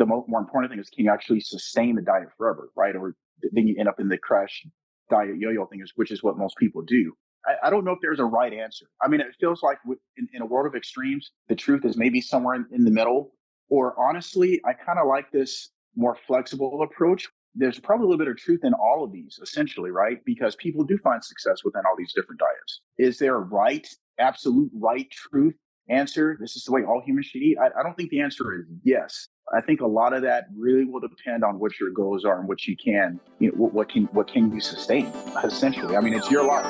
the more important thing is, can you actually sustain the diet forever, right? Or then you end up in the crash diet yo-yo thing, which is what most people do. I don't know if there's a right answer. I mean, it feels like in a world of extremes, the truth is maybe somewhere in the middle. Or honestly, I kind of like this more flexible approach. There's probably a little bit of truth in all of these, essentially, right? Because people do find success within all these different diets. Is there a right, absolute right truth answer? This is the way all humans should eat? I don't think the answer is yes. I think a lot of that really will depend on what your goals are and what you can, what can you sustain, essentially. I mean, it's your life.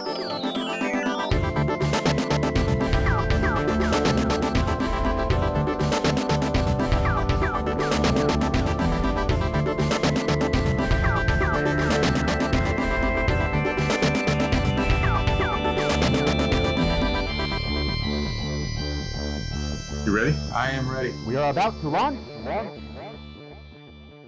You ready? I am ready. We are about to launch.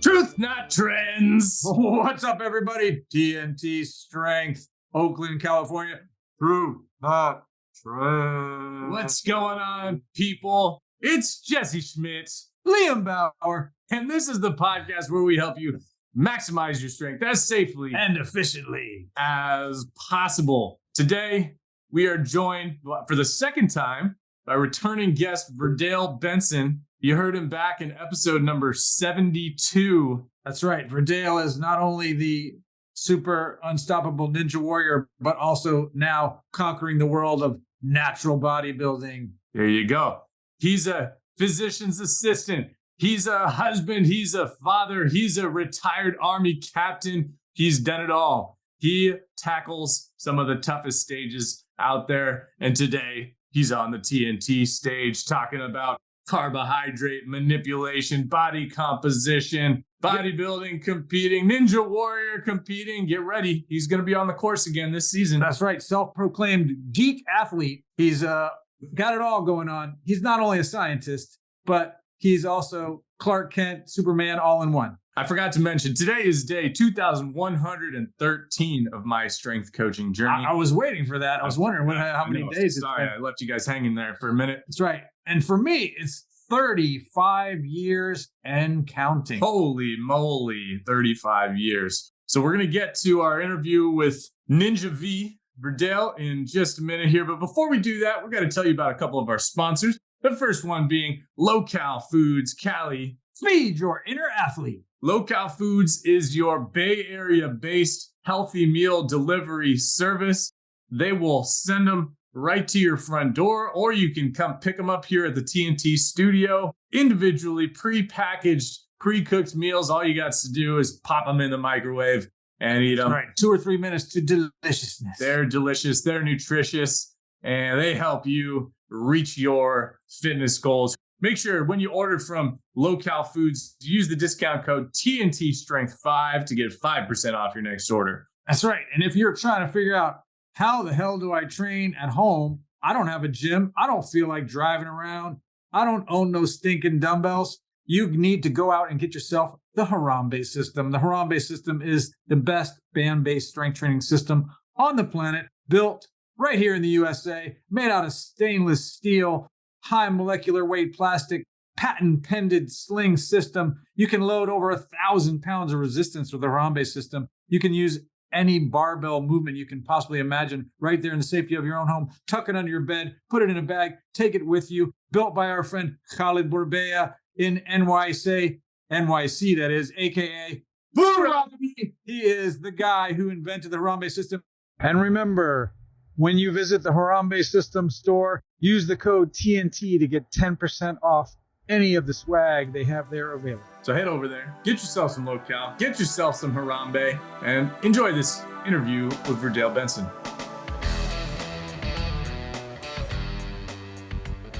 Truth, not trends. What's up, everybody? TNT Strength, Oakland, California. Truth, not trends. What's going on, people? It's Jesse Schmitz, Liam Bauer, and this is the podcast where we help you maximize your strength as safely and efficiently as possible. Today, we are joined for the second time by returning guest Verdale Benson. You heard him back in episode number 72. That's right. Verdale is not only the super unstoppable ninja warrior, but also now conquering the world of natural bodybuilding. There you go. He's a physician's assistant. He's a husband. He's a father. He's a retired Army captain. He's done it all. He tackles some of the toughest stages out there. And today, he's on the TNT stage talking about carbohydrate manipulation, body composition, bodybuilding, competing, ninja warrior competing. Get ready. He's going to be on the course again this season. That's right. Self-proclaimed geek athlete. He's got it all going on. He's not only a scientist, but he's also Clark Kent, Superman, all in one. I forgot to mention, today is day 2,113 of my strength coaching journey. I was waiting for that. I was wondering how many days. Sorry, I left you guys hanging there for a minute. That's right. And for me, it's 35 years and counting. Holy moly, 35 years. So we're going to get to our interview with Ninja V, Verdale, in just a minute here. But before we do that, we're going to tell you about a couple of our sponsors. The first one being Low-Cal Foods, Cali. Feed your inner athlete. Low-Cal Foods is your Bay Area-based healthy meal delivery service. They will send them right to your front door, or you can come pick them up here at the TNT studio. Individually pre-packaged, pre-cooked meals. All you got to do is pop them in the microwave and eat them. Right. 2 or 3 minutes to deliciousness. They're delicious. They're nutritious, and they help you reach your fitness goals. Make sure when you order from Low-Cal Foods, use the discount code TNT Strength 5 to get 5% off your next order. That's right. And if you're trying to figure out how the hell do I train at home? I don't have a gym. I don't feel like driving around. I don't own no stinking dumbbells. You need to go out and get yourself the Harambe system. The Harambe system is the best band-based strength training system on the planet, built right here in the USA, made out of stainless steel, high molecular weight plastic, patent-pended sling system. You can load over 1,000 pounds of resistance with the Harambe system. You can use any barbell movement you can possibly imagine right there in the safety of your own home. Tuck it under your bed, put it in a bag, take it with you. Built by our friend Khalid Bourbeya in NYC, that is, a.k.a. Bourbeya. He is the guy who invented the Harambe system. And remember, when you visit the Harambe System store, use the code TNT to get 10% off any of the swag they have there available. So head over there, get yourself some Low-Cal, get yourself some Harambe, and enjoy this interview with Verdale Benson.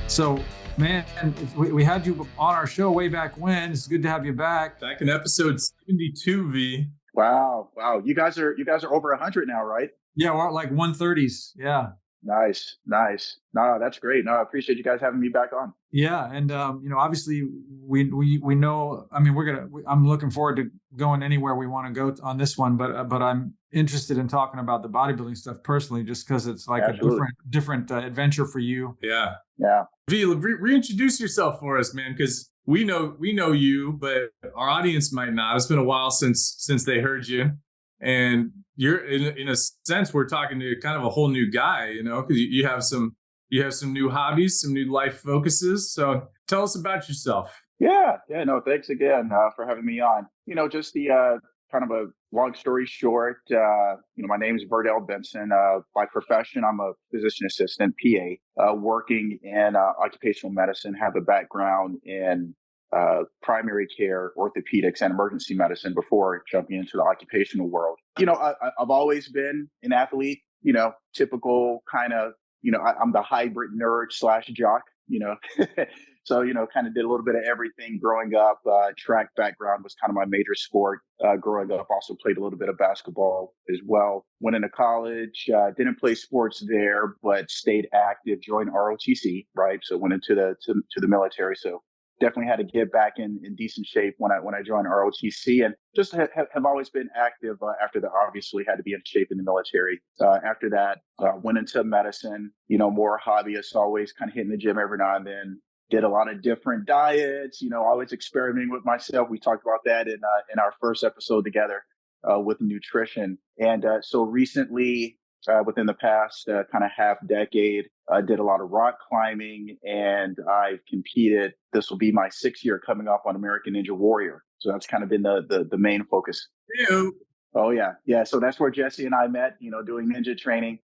So, man, we had you on our show way back when. It's good to have you back. Back in episode 72, V. Wow. You guys are over 100 now, right? Yeah, we're at like 130s. Yeah. Nice. No, that's great. No, I appreciate you guys having me back on. Yeah, and obviously we know. I mean, I'm looking forward to going anywhere we want to go on this one, but I'm interested in talking about the bodybuilding stuff personally, just because it's like Absolutely. a different adventure for you. Yeah. Yeah. V, reintroduce yourself for us, man, because we know you, but our audience might not. It's been a while since they heard you, and you're in a sense we're talking to kind of a whole new guy, because you have some new hobbies, some new life focuses. So tell us about yourself. Yeah, no, thanks again for having me on. Just the kind of a long story short, my name is Verdale Benson. By profession, I'm a physician assistant, PA, working in occupational medicine, have a background in primary care, orthopedics, and emergency medicine before jumping into the occupational world. I've always been an athlete, typical kind of, I'm the hybrid nerd slash jock, So, kind of did a little bit of everything growing up. Track background was kind of my major sport growing up. Also played a little bit of basketball as well. Went into college, didn't play sports there, but stayed active, joined ROTC, right? So went into to the military. So definitely had to get back in decent shape when I joined ROTC, and just have always been active after that. Obviously had to be in shape in the military. After that, went into medicine, more hobbyist, always kind of hitting the gym every now and then. Did a lot of different diets, always experimenting with myself. We talked about that in our first episode together with nutrition. And so recently, within the past kind of half decade, did a lot of rock climbing, and I've competed. This will be my 6th year coming up on American Ninja Warrior. So that's kind of been the main focus. Ew. Oh, yeah. So that's where Jesse and I met, doing ninja training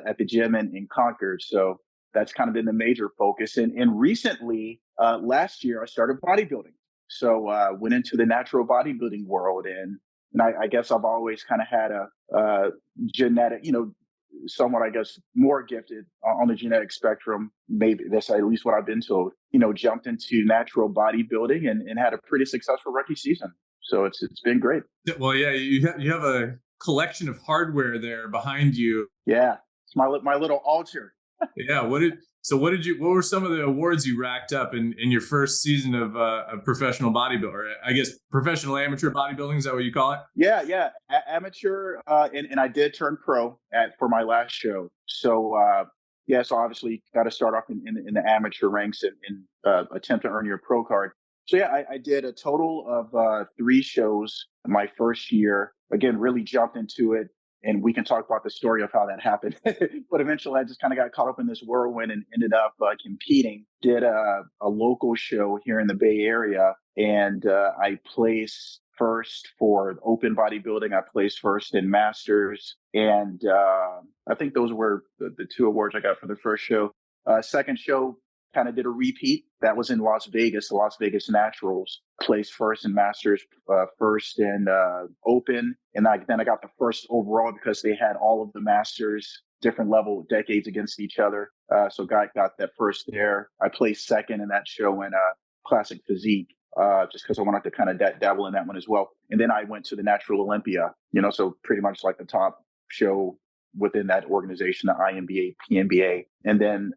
at the gym in Concord. So that's kind of been the major focus. And recently, last year, I started bodybuilding. So went into the natural bodybuilding world. And I guess I've always kind of had a genetic, somewhat, I guess, more gifted on the genetic spectrum. Maybe that's at least what I've been told. Jumped into natural bodybuilding and had a pretty successful rookie season. So it's been great. Well, yeah, you have a collection of hardware there behind you. Yeah, it's my little altar. Yeah. What were some of the awards you racked up in your first season of professional bodybuilder? I guess professional amateur bodybuilding, is that what you call it? Yeah. Amateur, and I did turn pro for my last show. So so obviously got to start off in the amateur ranks and attempt to earn your pro card. So yeah, I did a total of 3 shows my first year. Again, really jumped into it. And we can talk about the story of how that happened. But eventually I just kind of got caught up in this whirlwind and ended up competing. Did a local show here in the Bay Area. And I placed first for open bodybuilding. I placed first in masters. And I think those were the 2 awards I got for the first show. Second show, kind of did a repeat. That was in Las Vegas, the Las Vegas Naturals. Placed first in Masters, first in Open, and then I got the first overall because they had all of the Masters, different level decades against each other. So got that first there. I placed second in that show in Classic Physique, just because I wanted to kind of dabble in that one as well. And then I went to the Natural Olympia, so pretty much like the top show within that organization, the IMBA, PMBA. And then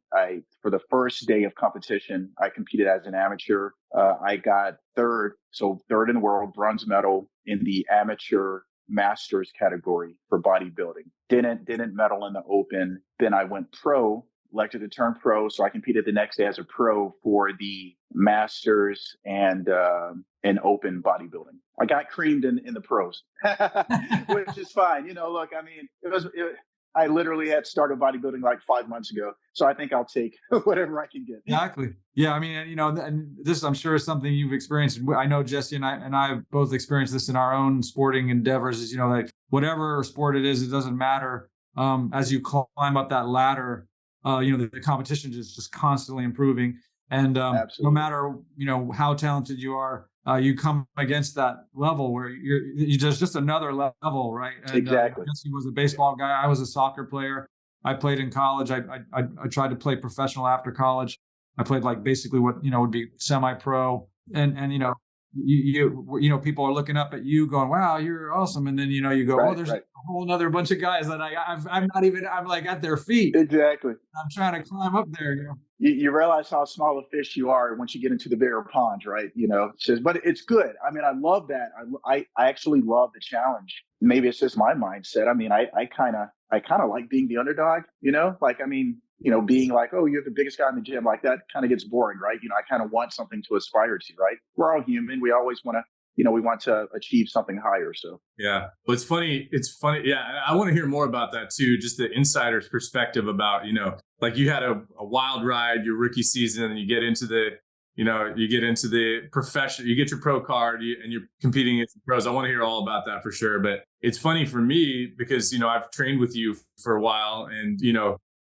for the first day of competition, I competed as an amateur. I got third in the world, bronze medal in the amateur masters category for bodybuilding. Didn't medal in the open. Then I went pro, elected to turn pro. So I competed the next day as a pro for the masters and open bodybuilding. I got creamed in the pros, which is fine. Look, I mean, I literally had started bodybuilding like 5 months ago. So I think I'll take whatever I can get. Exactly. Yeah. I mean, and this, I'm sure, is something you've experienced. I know Jesse and I have both experienced this in our own sporting endeavors, is, like whatever sport it is, it doesn't matter. As you climb up that ladder, the competition is just constantly improving. And no matter, how talented you are, you come against that level where you're just another level, right? And, exactly. Jesse was a baseball guy. I was a soccer player. I played in college. I tried to play professional after college. I played like basically what would be semi-pro, and people are looking up at you, going, "Wow, you're awesome," and then you go, "Oh, there's a whole other bunch of guys that I'm like at their feet." Exactly. I'm trying to climb up there. You realize how small a fish you are once you get into the bigger pond, right? But it's good. I mean, I love that. I actually love the challenge. Maybe it's just my mindset. I mean, I kind of like being the underdog, like, I mean, being like, oh, you're the biggest guy in the gym, like that kind of gets boring, right? I kind of want something to aspire to, right? We're all human. We always want to, we want to achieve something higher. So Yeah. Well, it's funny. It's funny. Yeah. I want to hear more about that too. Just the insider's perspective about, like you had a wild ride your rookie season and you get into the profession, you get your pro card and you're competing against the pros. I want to hear all about that for sure. But it's funny for me because, I've trained with you for a while and,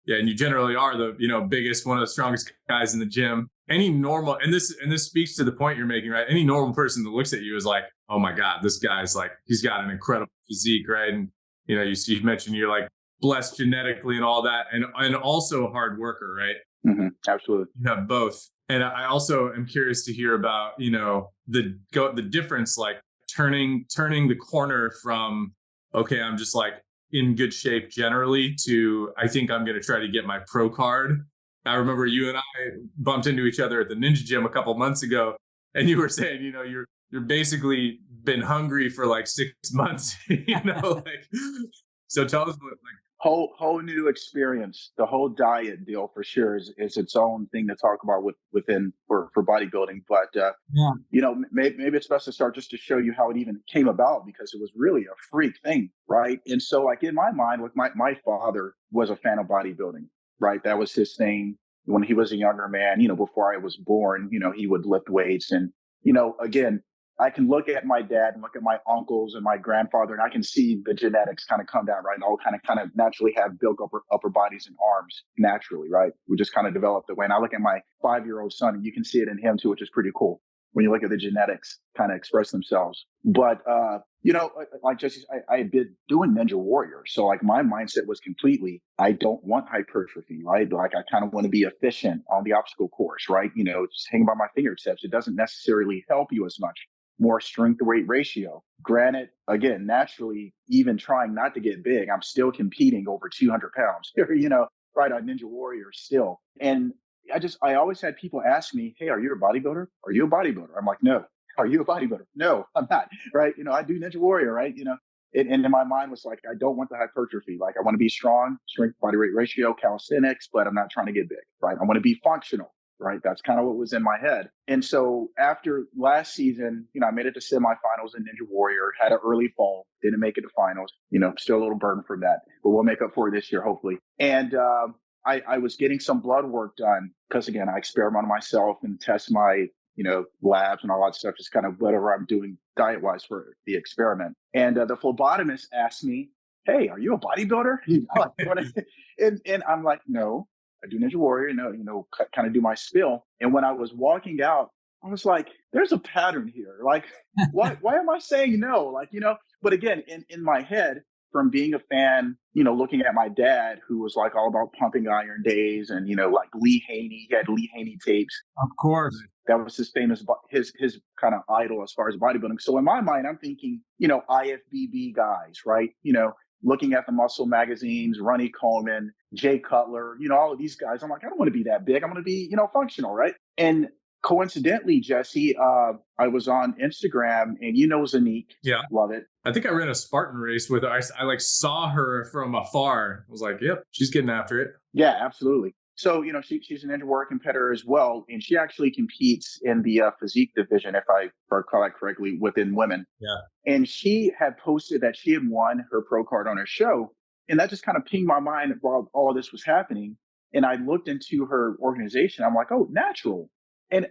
yeah, and you generally are the, biggest, one of the strongest guys in the gym. Any normal, and this speaks to the point you're making, right? Any normal person that looks at you is like, oh my God, this guy's like, he's got an incredible physique, right? And, you mentioned you're like blessed genetically and all that, and also a hard worker, right? Mm-hmm. Absolutely. You have both. And I also am curious to hear about, the difference, like turning the corner from, okay, I'm just like in good shape generally to, I think I'm going to try to get my pro card. I remember you and I bumped into each other at the Ninja Gym a couple months ago, and you were saying, you're basically been hungry for like 6 months, like, so tell us what, like, whole new experience. The whole diet deal for sure is its own thing to talk about within for bodybuilding. But Yeah. Maybe it's best to start just to show you how it even came about, because it was really a freak thing, right? And so, like in my mind, with my father was a fan of bodybuilding, right? That was his thing when he was a younger man. Before I was born, he would lift weights, and again, I can look at my dad and look at my uncles and my grandfather, and I can see the genetics kind of come down, right? And all kind of naturally have built upper bodies and arms naturally, right? We just kind of developed the way. And I look at my 5-year-old son, and you can see it in him too, which is pretty cool when you look at the genetics kind of express themselves. But like Jesse, I had been doing Ninja Warrior, so like my mindset was completely, I don't want hypertrophy, right? Like I kind of want to be efficient on the obstacle course, right? Just hang by my fingertips. It doesn't necessarily help you as much. More strength to weight ratio. Granted, again, naturally, even trying not to get big, I'm still competing over 200 pounds, right on Ninja Warrior still. And I always had people ask me, hey, are you a bodybuilder? Are you a bodybuilder? I'm like, no. Are you a bodybuilder? No, I'm not. Right. I do Ninja Warrior, right? And in my mind was like, I don't want the hypertrophy. Like I want to be strong, strength, body weight ratio, calisthenics, but I'm not trying to get big, right? I want to be functional. Right. That's kind of what was in my head. And so after last season, I made it to semifinals in Ninja Warrior, had an early fall, didn't make it to finals, still a little burden from that, but we'll make up for it this year, hopefully. And I was getting some blood work done because, again, I experiment on myself and test my, labs and all that stuff, just kind of whatever I'm doing diet wise for the experiment. And the phlebotomist asked me, hey, are you a bodybuilder? And I'm like, no. I do Ninja Warrior, kind of do my spill. And when I was walking out, I was like, there's a pattern here. Like, why am I saying no? Like, but again, in my head, from being a fan, looking at my dad, who was like all about pumping iron days and, like Lee Haney, he had Lee Haney tapes. Of course. That was his famous, his kind of idol as far as bodybuilding. So in my mind, I'm thinking, IFBB guys, right? Looking at the muscle magazines, Ronnie Coleman, Jay Cutler, all of these guys. I'm like, I don't want to be that big. I'm going to be, functional, right? And coincidentally, Jesse, I was on Instagram, and Zanique. Yeah. Love it. I think I ran a Spartan race with her. I like saw her from afar. I was like, yep, she's getting after it. Yeah, absolutely. So, she's an Ninja Warrior competitor as well. And she actually competes in the physique division, if I recall that correctly, within women. Yeah. And she had posted that she had won her pro card on her show. And that just kind of pinged my mind while all of this was happening. And I looked into her organization. I'm like, oh, natural. And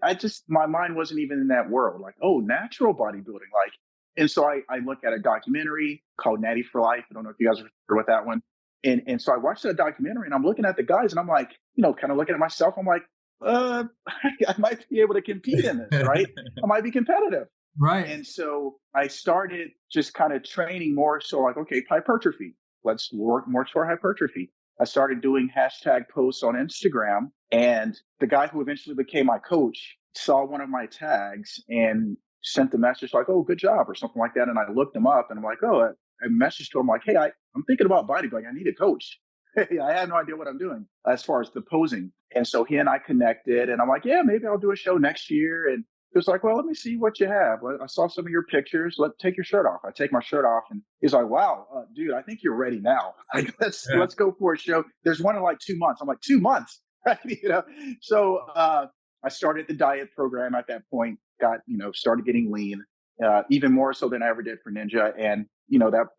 my mind wasn't even in that world. Like, oh, natural bodybuilding. Like, and so I looked at a documentary called Natty for Life. I don't know if you guys are familiar with that one. And so I watched that documentary, and I'm looking at the guys, and I'm like, kind of looking at myself. I'm like, I might be able to compete in this, right? I might be competitive. Right. And so I started just kind of training more. So like, okay, hypertrophy. Let's work more toward hypertrophy. I started doing hashtag posts on Instagram, and the guy who eventually became my coach saw one of my tags and sent the message like, oh, good job, or something like that. And I looked him up, and I'm like, oh, I messaged to him like, hey, I'm thinking about bodybuilding. I need a coach. I had no idea what I'm doing as far as the posing. And so he and I connected, and I'm like, yeah, maybe I'll do a show next year. And He was like, well, let me see what you have. I saw some of your pictures. Take your shirt off. I take my shirt off, and he's like, wow, dude, I think you're ready now. Like, let's go for a show. There's one in like 2 months. I'm like, 2 months, right? So I started the diet program at that point. Got started getting lean, even more so than I ever did for Ninja, and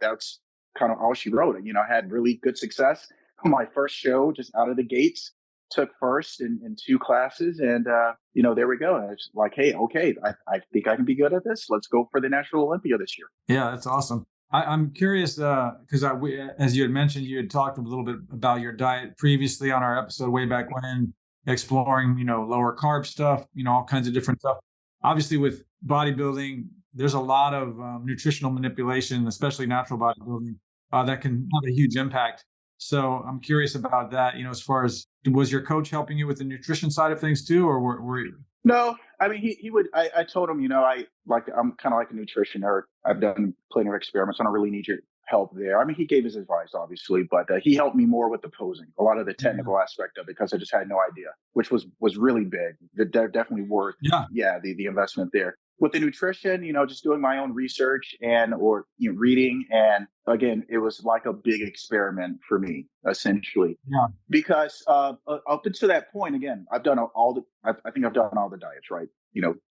that's kind of all she wrote. I had really good success. My first show, just out of the gates, took first in 2 classes, and there we go. And it's like, hey, okay, I think I can be good at this. Let's go for the National Olympia this year. Yeah, that's awesome. I'm curious because as you had mentioned, you had talked a little bit about your diet previously on our episode way back when, exploring lower carb stuff, all kinds of different stuff. Obviously, with bodybuilding, there's a lot of nutritional manipulation, especially natural bodybuilding, that can have a huge impact. So I'm curious about that. As far as, was your coach helping you with the nutrition side of things too, or were you? No, I mean, he would. I told him, I'm kind of like a nutrition nerd. I've done plenty of experiments. I don't really need your help there. I mean, he gave his advice, obviously, but he helped me more with the posing, a lot of the technical aspect of it, because I just had no idea, which was really big. Definitely worth, the investment there. With the nutrition, just doing my own research or reading, and again, it was like a big experiment for me, essentially. Yeah. Because up until that point, again, I've done I think I've done all the diets, right?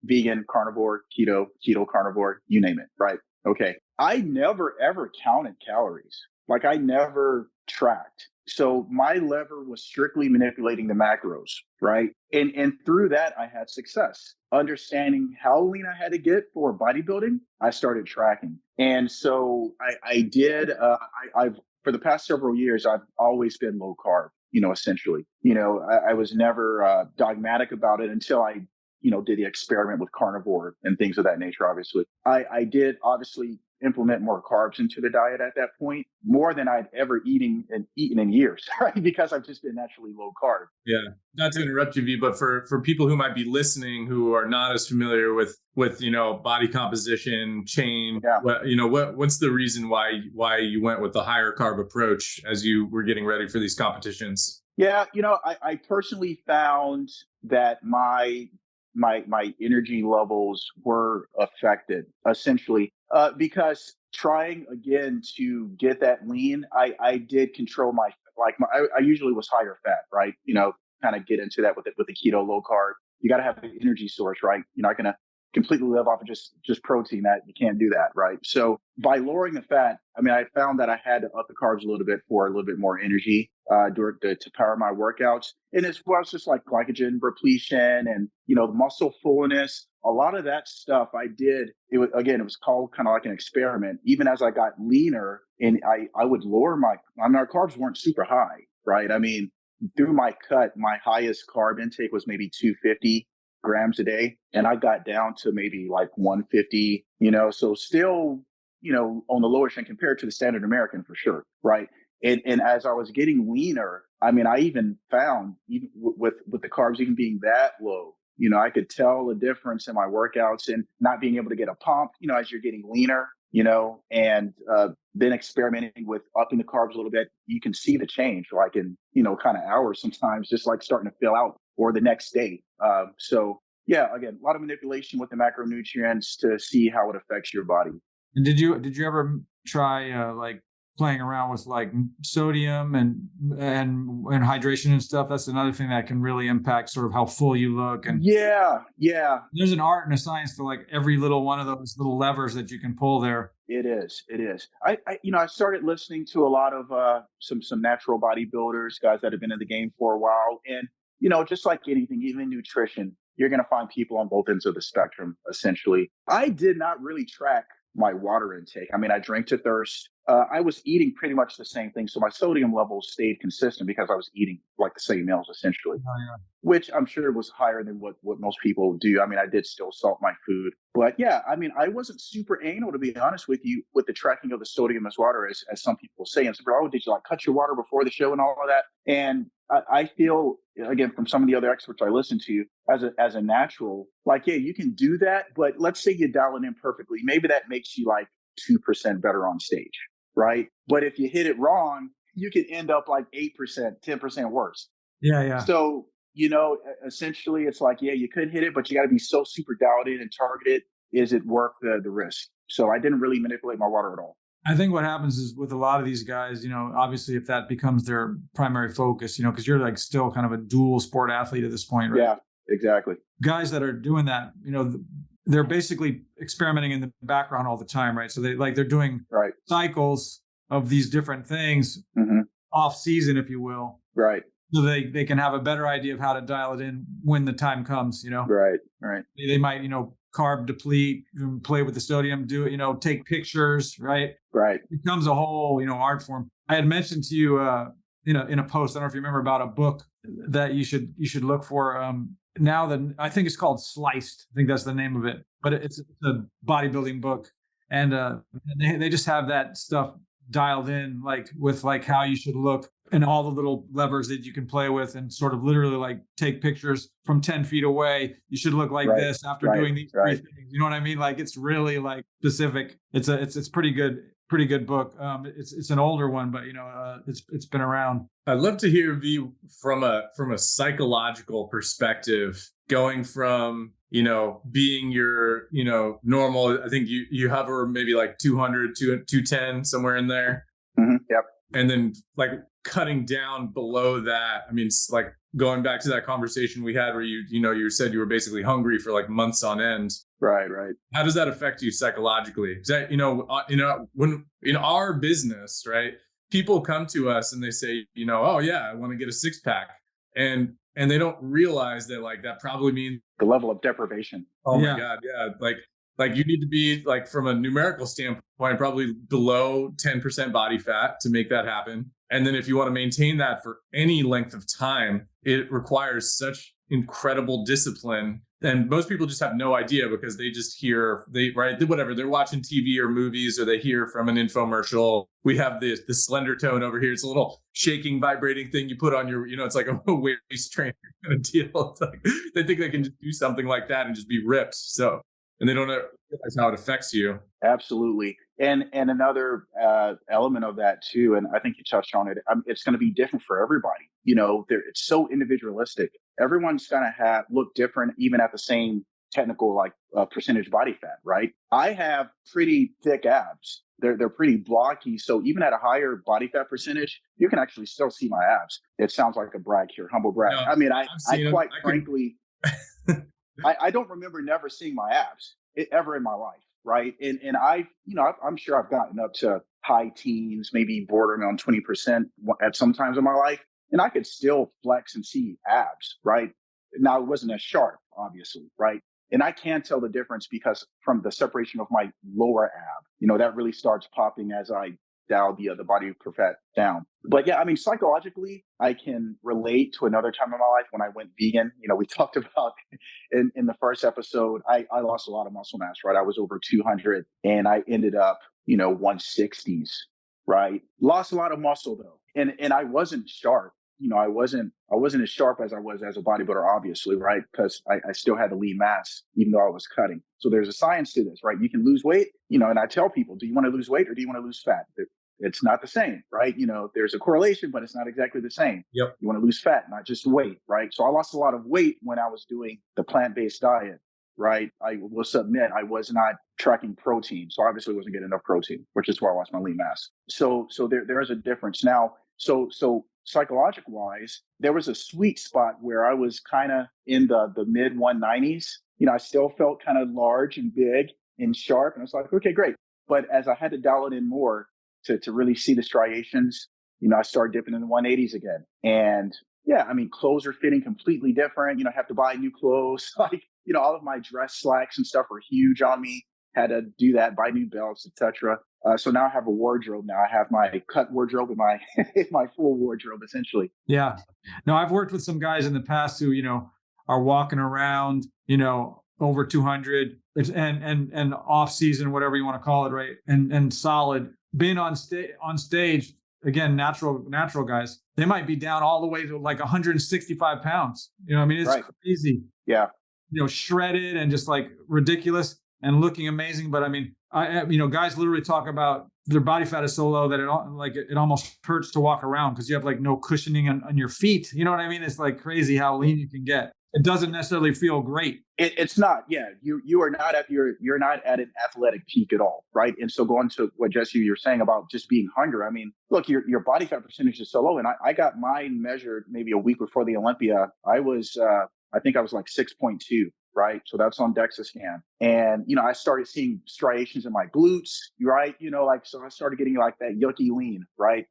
Vegan, carnivore, keto, carnivore, you name it, right? Okay. I never ever counted calories. Like, I never tracked. So my lever was strictly manipulating the macros, right? And through that, I had success. Understanding how lean I had to get for bodybuilding, I started tracking. And so I did, I've for the past several years, I've always been low carb, essentially. I was never dogmatic about it until I did the experiment with carnivore and things of that nature. Obviously, I did obviously implement more carbs into the diet at that point, more than I'd ever eaten in years, right? Because I've just been naturally low carb. Yeah, not to interrupt you, V, but for people who might be listening who are not as familiar with body composition change, what's the reason why you went with the higher carb approach as you were getting ready for these competitions? Yeah, I personally found that my energy levels were affected, essentially, because trying again to get that lean, I did control I usually was higher fat, right? Kind of get into that with the keto low carb. You got to have an energy source, right? You're not going to completely live off of just protein. That you can't do that, right? So by lowering the fat, I mean, I found that I had to up the carbs a little bit for a little bit more energy to power my workouts. And as well as just like glycogen repletion and, the muscle fullness, a lot of that stuff I did. It was called kind of like an experiment. Even as I got leaner, and I would lower our carbs weren't super high, right? I mean, through my cut, my highest carb intake was maybe 250 grams a day, and I got down to maybe like 150, so still, on the lower end compared to the standard American, for sure, right? And as I was getting leaner, I mean, I even found, even with the carbs even being that low, I could tell a difference in my workouts and not being able to get a pump, as you're getting leaner, and then experimenting with upping the carbs a little bit, you can see the change, like in, kind of hours sometimes, just like starting to fill out, or the next day. So yeah, again, a lot of manipulation with the macronutrients to see how it affects your body. And did you ever try like playing around with like sodium and hydration and stuff? That's another thing that can really impact sort of how full you look. And yeah, there's an art and a science to like every little one of those little levers that you can pull there. It is. I started listening to a lot of some natural bodybuilders, guys that have been in the game for a while, and just like anything, even nutrition, you're going to find people on both ends of the spectrum. Essentially, I did not really track my water intake. I mean, I drank to thirst. I was eating pretty much the same thing, so my sodium levels stayed consistent because I was eating like the same meals, essentially. Which I'm sure was higher than what most people do. I mean, I did still salt my food. But yeah, I mean, I wasn't super anal, to be honest with you, with the tracking of the sodium as water, as some people say. And so, did you like cut your water before the show and all of that? And I feel, again, from some of the other experts I listen to, as a natural, like, yeah, you can do that. But let's say you dial it in perfectly. Maybe that makes you like 2% better on stage, right? But if you hit it wrong, you could end up like 8%, 10% worse. Yeah. So, essentially it's like, yeah, you could hit it, but you got to be so super dialed in and targeted. Is it worth the risk? So I didn't really manipulate my water at all. I think what happens is with a lot of these guys, obviously if that becomes their primary focus, because you're like still kind of a dual sport athlete at this point, right? Yeah, exactly. Guys that are doing that, they're basically experimenting in the background all the time, right? So they're doing cycles of these different things off season, if you will. Right. So they can have a better idea of how to dial it in when the time comes, Right. They might, carb deplete, play with the sodium, take pictures, right? Right. It becomes a whole, art form. I had mentioned to you, in a post, I don't know if you remember, about a book that you should look for. I think it's called Sliced. I think that's the name of it, but it's a bodybuilding book. And they just have that stuff dialed in, like with like how you should look and all the little levers that you can play with, and sort of literally like take pictures from 10 feet away. You should look like this after doing these three things. You know what I mean? Like it's really like specific. It's pretty good book. It's an older one, but it's been around. I'd love to hear V from a psychological perspective, going from being your normal. I think you hover maybe like 200 to 210, somewhere in there. Yep. And then like cutting down below that. I mean, it's like going back to that conversation we had where you said you were basically hungry for like months on end. Right. How does that affect you psychologically? That, when in our business, right, people come to us and they say, oh yeah, I want to get a 6-pack. And they don't realize that like that probably means the level of deprivation. Oh my God. Yeah. Like you need to be like, from a numerical standpoint, probably below 10% body fat to make that happen. And then if you want to maintain that for any length of time, it requires such incredible discipline. And most people just have no idea because they just hear, whatever, they're watching TV or movies, or they hear from an infomercial. We have the slender tone over here. It's a little shaking, vibrating thing you put on your, it's like a waist trainer kind of deal. It's like, they think they can just do something like that and just be ripped. So, and they don't realize how it affects you. Absolutely. And another element of that too, and I think you touched on it, it's going to be different for everybody. It's so individualistic. Everyone's going to look different, even at the same technical percentage body fat, right? I have pretty thick abs. They're pretty blocky. So even at a higher body fat percentage, you can actually still see my abs. It sounds like a brag here, humble brag. No, I mean, I quite frankly, I don't remember never seeing my abs ever in my life. Right. And I'm sure I've gotten up to high teens, maybe bordering on 20% at some times in my life. And I could still flex and see abs. Right. Now, it wasn't as sharp, obviously. Right. And I can tell the difference because from the separation of my lower ab, that really starts popping as I dial the body per fat down. But yeah, I mean, psychologically, I can relate to another time in my life when I went vegan. We talked about in the first episode, I lost a lot of muscle mass, right? I was over 200 and I ended up, 160s, right? Lost a lot of muscle though. And I wasn't sharp. I wasn't as sharp as I was as a bodybuilder, obviously, right? Because I still had the lean mass, even though I was cutting. So there's a science to this, right? You can lose weight, and I tell people, do you want to lose weight or do you want to lose fat? It's not the same, right? There's a correlation, but it's not exactly the same. Yep. You want to lose fat, not just weight, right? So I lost a lot of weight when I was doing the plant-based diet, right? I will submit I was not tracking protein. So obviously wasn't getting enough protein, which is why I lost my lean mass. So there is a difference. Now, so psychological wise, there was a sweet spot where I was kind of in the mid 190s. I still felt kind of large and big and sharp. And I was like, okay, great. But as I had to dial it in more to really see the striations, I started dipping in the 180s again. And yeah, I mean, clothes are fitting completely different. I have to buy new clothes. All of my dress slacks and stuff were huge on me. Had to do that, buy new belts, etc. So now I have a wardrobe. Now I have my cut wardrobe and my full wardrobe, essentially. Yeah. No, I've worked with some guys in the past who, are walking around, over 200 and off season, whatever you want to call it, right? And solid. Being on stage, again, natural guys, they might be down all the way to like 165 pounds. It's crazy. Yeah. Shredded and just like ridiculous. and looking amazing. But I mean, guys literally talk about their body fat is so low that it almost hurts to walk around because you have like no cushioning on your feet. You know what I mean? It's like crazy how lean you can get. It doesn't necessarily feel great. It's not. Yeah, you are not you're not at an athletic peak at all, right? And so going to what Jesse you're saying about just being hungry. I mean, look, your body fat percentage is so low, and I got mine measured maybe a week before the Olympia. I think I was like 6.2. Right. So that's on DEXA scan. And, I started seeing striations in my glutes, right? So I started getting like that yucky lean, right?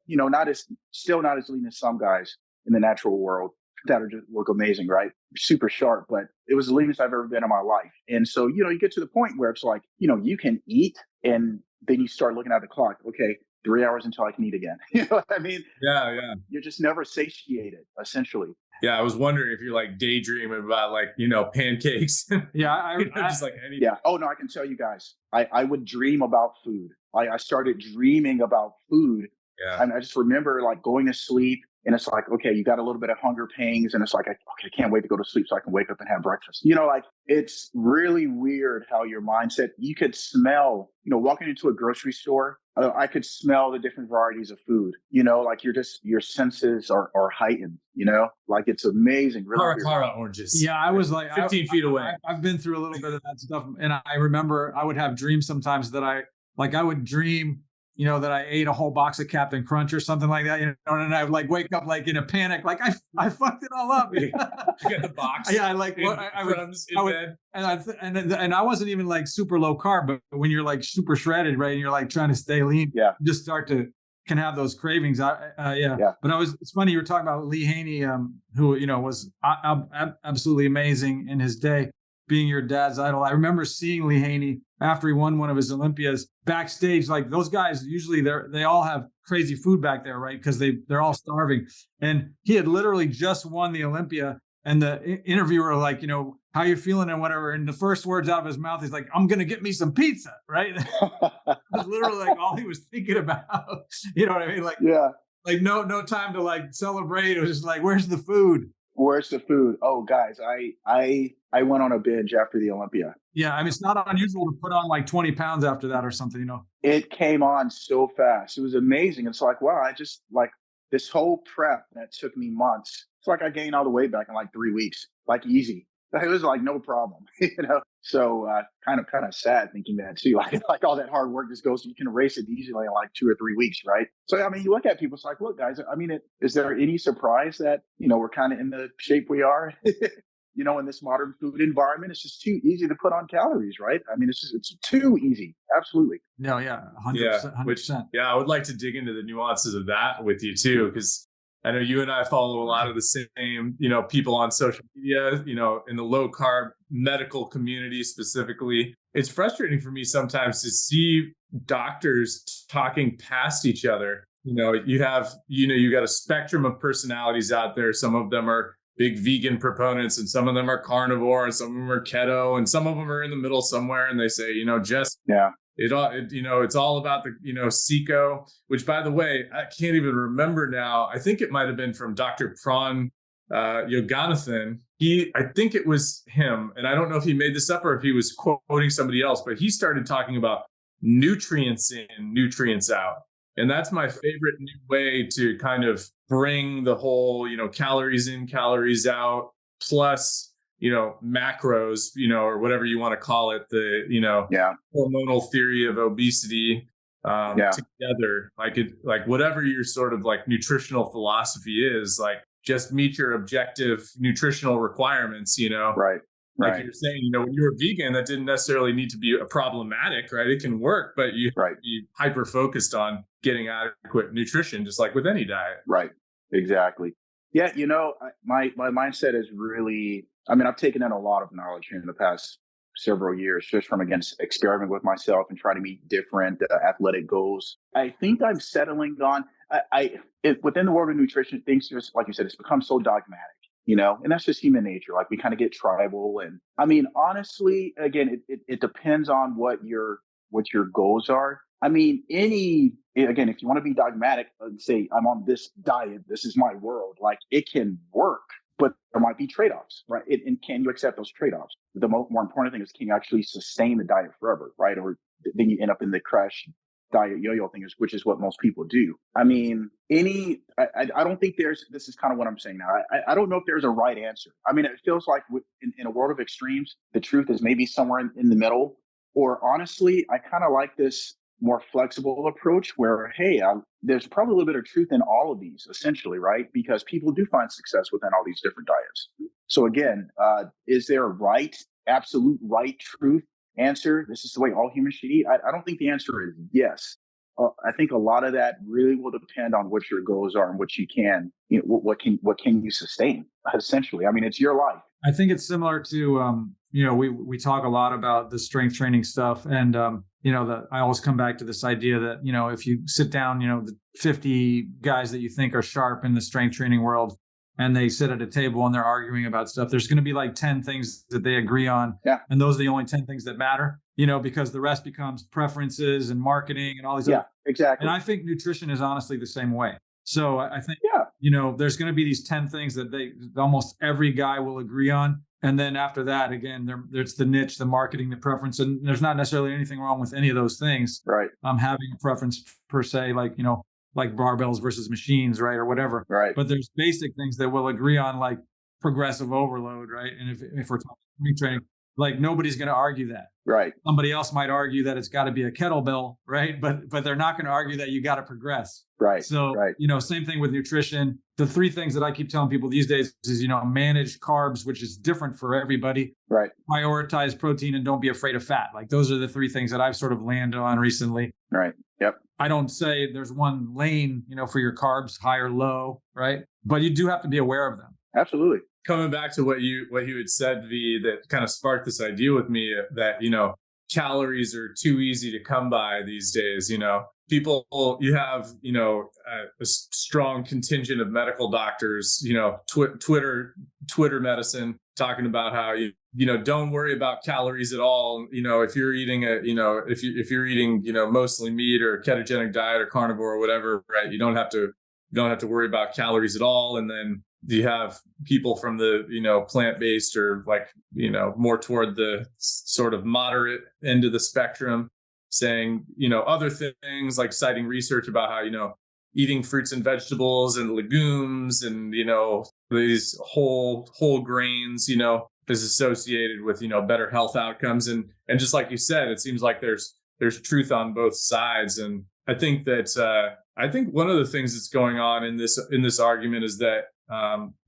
Still not as lean as some guys in the natural world that are just look amazing, right? Super sharp, but it was the leanest I've ever been in my life. And so, you get to the point where it's like, you can eat and then you start looking at the clock. Okay, 3 hours until I can eat again. You know what I mean? Yeah, yeah. You're just never satiated, essentially. Yeah, I was wondering if you're like daydreaming about like, pancakes. Yeah, just like anything. Yeah. Oh no, I can tell you guys. I would dream about food. I started dreaming about food. Yeah. And I just remember like going to sleep and it's like, okay, you got a little bit of hunger pangs and it's like, okay, I can't wait to go to sleep so I can wake up and have breakfast. Like it's really weird how your mindset, you could smell, walking into a grocery store, I could smell the different varieties of food, like your senses are heightened, like it's amazing. Really Cara oranges. Yeah, I was like 15 feet away. I've been through a little bit of that stuff. And I remember I would have dreams sometimes that I would dream, that I ate a whole box of Captain Crunch or something like that, and I would like wake up like in a panic, like I fucked it all up. You got the box. Yeah, and I wasn't even like super low carb, but when you're like super shredded, right, and you're like trying to stay lean, yeah, you just can have those cravings. Yeah. But it's funny you were talking about Lee Haney, who was absolutely amazing in his day, being your dad's idol. I remember seeing Lee Haney after he won one of his Olympias backstage. Like those guys, usually they all have crazy food back there, right? Because they're all starving. And he had literally just won the Olympia. And the interviewer like, how you feeling and whatever. And the first words out of his mouth, he's like, I'm going to get me some pizza, right? That's literally like all he was thinking about. You know what I mean? Like, yeah. Like no time to like celebrate. It was just like, where's the food? Where's the food? Oh, guys, I went on a binge after the Olympia. Yeah, I mean, it's not unusual to put on like 20 pounds after that or something, It came on so fast. It was amazing. It's like, wow, I just like this whole prep that took me months. It's like I gained all the weight back in like 3 weeks, like easy. It was like no problem, So kind of sad thinking that too. Like all that hard work just goes. You can erase it easily in like 2 or 3 weeks, right? So I mean, you look at people. It's like, look, guys. I mean, is there any surprise that we're kind of in the shape we are? In this modern food environment, it's just too easy to put on calories, right? I mean, it's too easy. Absolutely. No, yeah, 100%. 100%. I would like to dig into the nuances of that with you too, because I know you and I follow a lot of the same, people on social media, in the low carb medical community specifically. It's frustrating for me sometimes to see doctors talking past each other. You have, you got a spectrum of personalities out there. Some of them are big vegan proponents and some of them are carnivore and some of them are keto and some of them are in the middle somewhere. And they say, it's all about the, SICO, which by the way, I can't even remember now. I think it might've been from Dr. Pran Yoganathan. I think it was him. And I don't know if he made this up or if he was quoting somebody else, but he started talking about nutrients in, nutrients out. And that's my favorite new way to kind of bring the whole, calories in, calories out, plus, macros, or whatever you want to call it, the, hormonal theory of obesity together. Like whatever your sort of like nutritional philosophy is, like just meet your objective nutritional requirements, Right. Like you're saying, when you're a vegan, that didn't necessarily need to be problematic, right? It can work, but you have to be hyper focused on getting adequate nutrition, just like with any diet. Right. Exactly. Yeah. My mindset is really, I've taken in a lot of knowledge in the past several years, just from experimenting with myself and trying to meet different athletic goals. I think I'm settling on, within the world of nutrition, things just, like you said, it's become so dogmatic. And that's just human nature. Like we kind of get tribal. And honestly, again, it depends on what your goals are. Again, if you want to be dogmatic and say, I'm on this diet, this is my world, like it can work. but there might be trade-offs, right? And can you accept those trade-offs? The more important thing is, can you actually sustain the diet forever, right? Or then you end up in the crash diet yo-yo thing, which is what most people do. I mean, I don't think this is kind of what I'm saying now. I don't know if there's a right answer. I mean, it feels like in a world of extremes, the truth is maybe somewhere in the middle. Or honestly, I kind of like this more flexible approach where, hey, there's probably a little bit of truth in all of these, essentially, right? Because people do find success within all these different diets. So again, is there a absolute right truth answer? This is the way all humans should eat? I don't think the answer is yes. I think a lot of that really will depend on what your goals are and what you can, what can you sustain, essentially. I mean, it's your life. I think it's similar to, we talk a lot about the strength training stuff, and I always come back to this idea that, if you sit down, the 50 guys that you think are sharp in the strength training world, and they sit at a table and they're arguing about stuff, there's going to be like 10 things that they agree on. Yeah. And those are the only 10 things that matter, because the rest becomes preferences and marketing and all these other. Exactly. And I think nutrition is honestly the same way. So I think, there's going to be these 10 things that almost every guy will agree on. And then after that, again, there's the niche, the marketing, the preference, and there's not necessarily anything wrong with any of those things. Right. Having a preference per se, like barbells versus machines, right, or whatever. Right. But there's basic things that we'll agree on, like progressive overload, right? And if we're talking strength training, like nobody's going to argue that. Right. Somebody else might argue that it's got to be a kettlebell, right? But they're not going to argue that you got to progress. Right. So, same thing with nutrition. The three things that I keep telling people these days is, manage carbs, which is different for everybody. Right. Prioritize protein and don't be afraid of fat. Like those are the three things that I've sort of landed on recently. Right. Yep. I don't say there's one lane, for your carbs, high or low, right? But you do have to be aware of them. Absolutely. Coming back to what you had said, V, that kind of sparked this idea with me that, calories are too easy to come by these days. People, you have, a strong contingent of medical doctors, Twitter medicine talking about how don't worry about calories at all. If you're eating if you're eating, mostly meat or ketogenic diet or carnivore or whatever, right, you don't have to worry about calories at all. And then you have people from the, plant-based or more toward the sort of moderate end of the spectrum saying, other things, like citing research about how, eating fruits and vegetables and legumes and, these whole grains, is associated with, better health outcomes. And just like you said, it seems like there's truth on both sides. And I think that, one of the things that's going on in this argument is that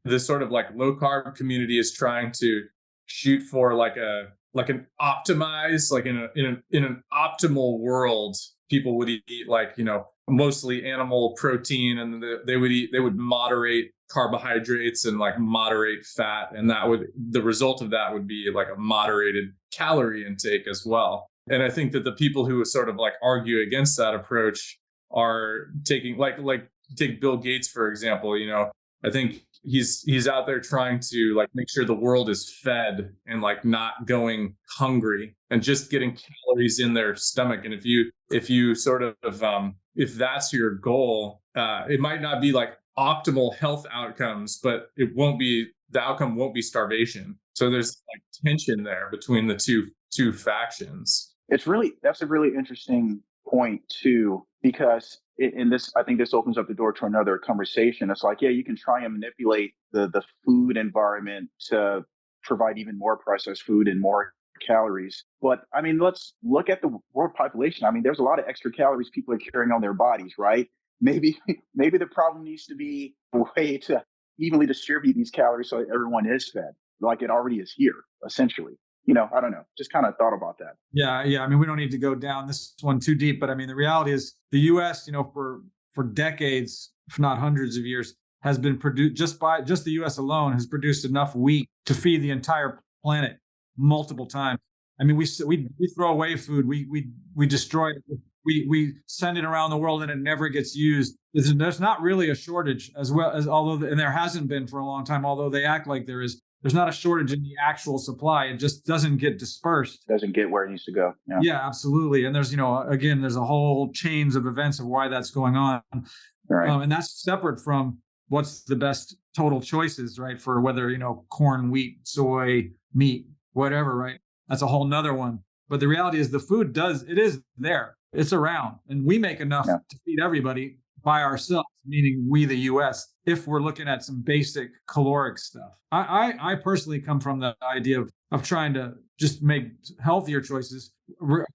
this sort of low carb community is trying to shoot for an optimized, in an optimal world, people would eat mostly animal protein, and they would moderate carbohydrates and moderate fat, and the result of that would be a moderated calorie intake as well. And I think that the people who sort of argue against that approach are taking take Bill Gates, for example. I think he's out there trying to make sure the world is fed and not going hungry and just getting calories in their stomach. And if you sort of if that's your goal, it might not be optimal health outcomes, but the outcome won't be starvation. So there's tension there between the two factions. That's a really interesting point too, because I think this opens up the door to another conversation. It's you can try and manipulate the food environment to provide even more processed food and more calories. But I mean, let's look at the world population. I mean, there's a lot of extra calories people are carrying on their bodies, right? Maybe the problem needs to be a way to evenly distribute these calories so that everyone is fed, like it already is here, essentially. I don't know. Just kind of thought about that. Yeah. I mean, we don't need to go down this one too deep, but I mean, the reality is the U.S., for decades, if not hundreds of years, has been produced just the U.S. alone has produced enough wheat to feed the entire planet multiple times. I mean, we throw away food. We destroy it. We send it around the world and it never gets used. There's not really a shortage, as well as and there hasn't been for a long time, although they act like there is. There's not a shortage in the actual supply. It just doesn't get dispersed. Doesn't get where it needs to go. Yeah, absolutely. And there's, again, there's a whole chains of events of why that's going on. Right. And that's separate from what's the best total choices, right? For whether, corn, wheat, soy, meat, whatever, right? That's a whole nother one. But the reality is the food it is there. It's around. And we make enough to feed everybody by ourselves, meaning we, the US, if we're looking at some basic caloric stuff. I personally come from the idea of trying to just make healthier choices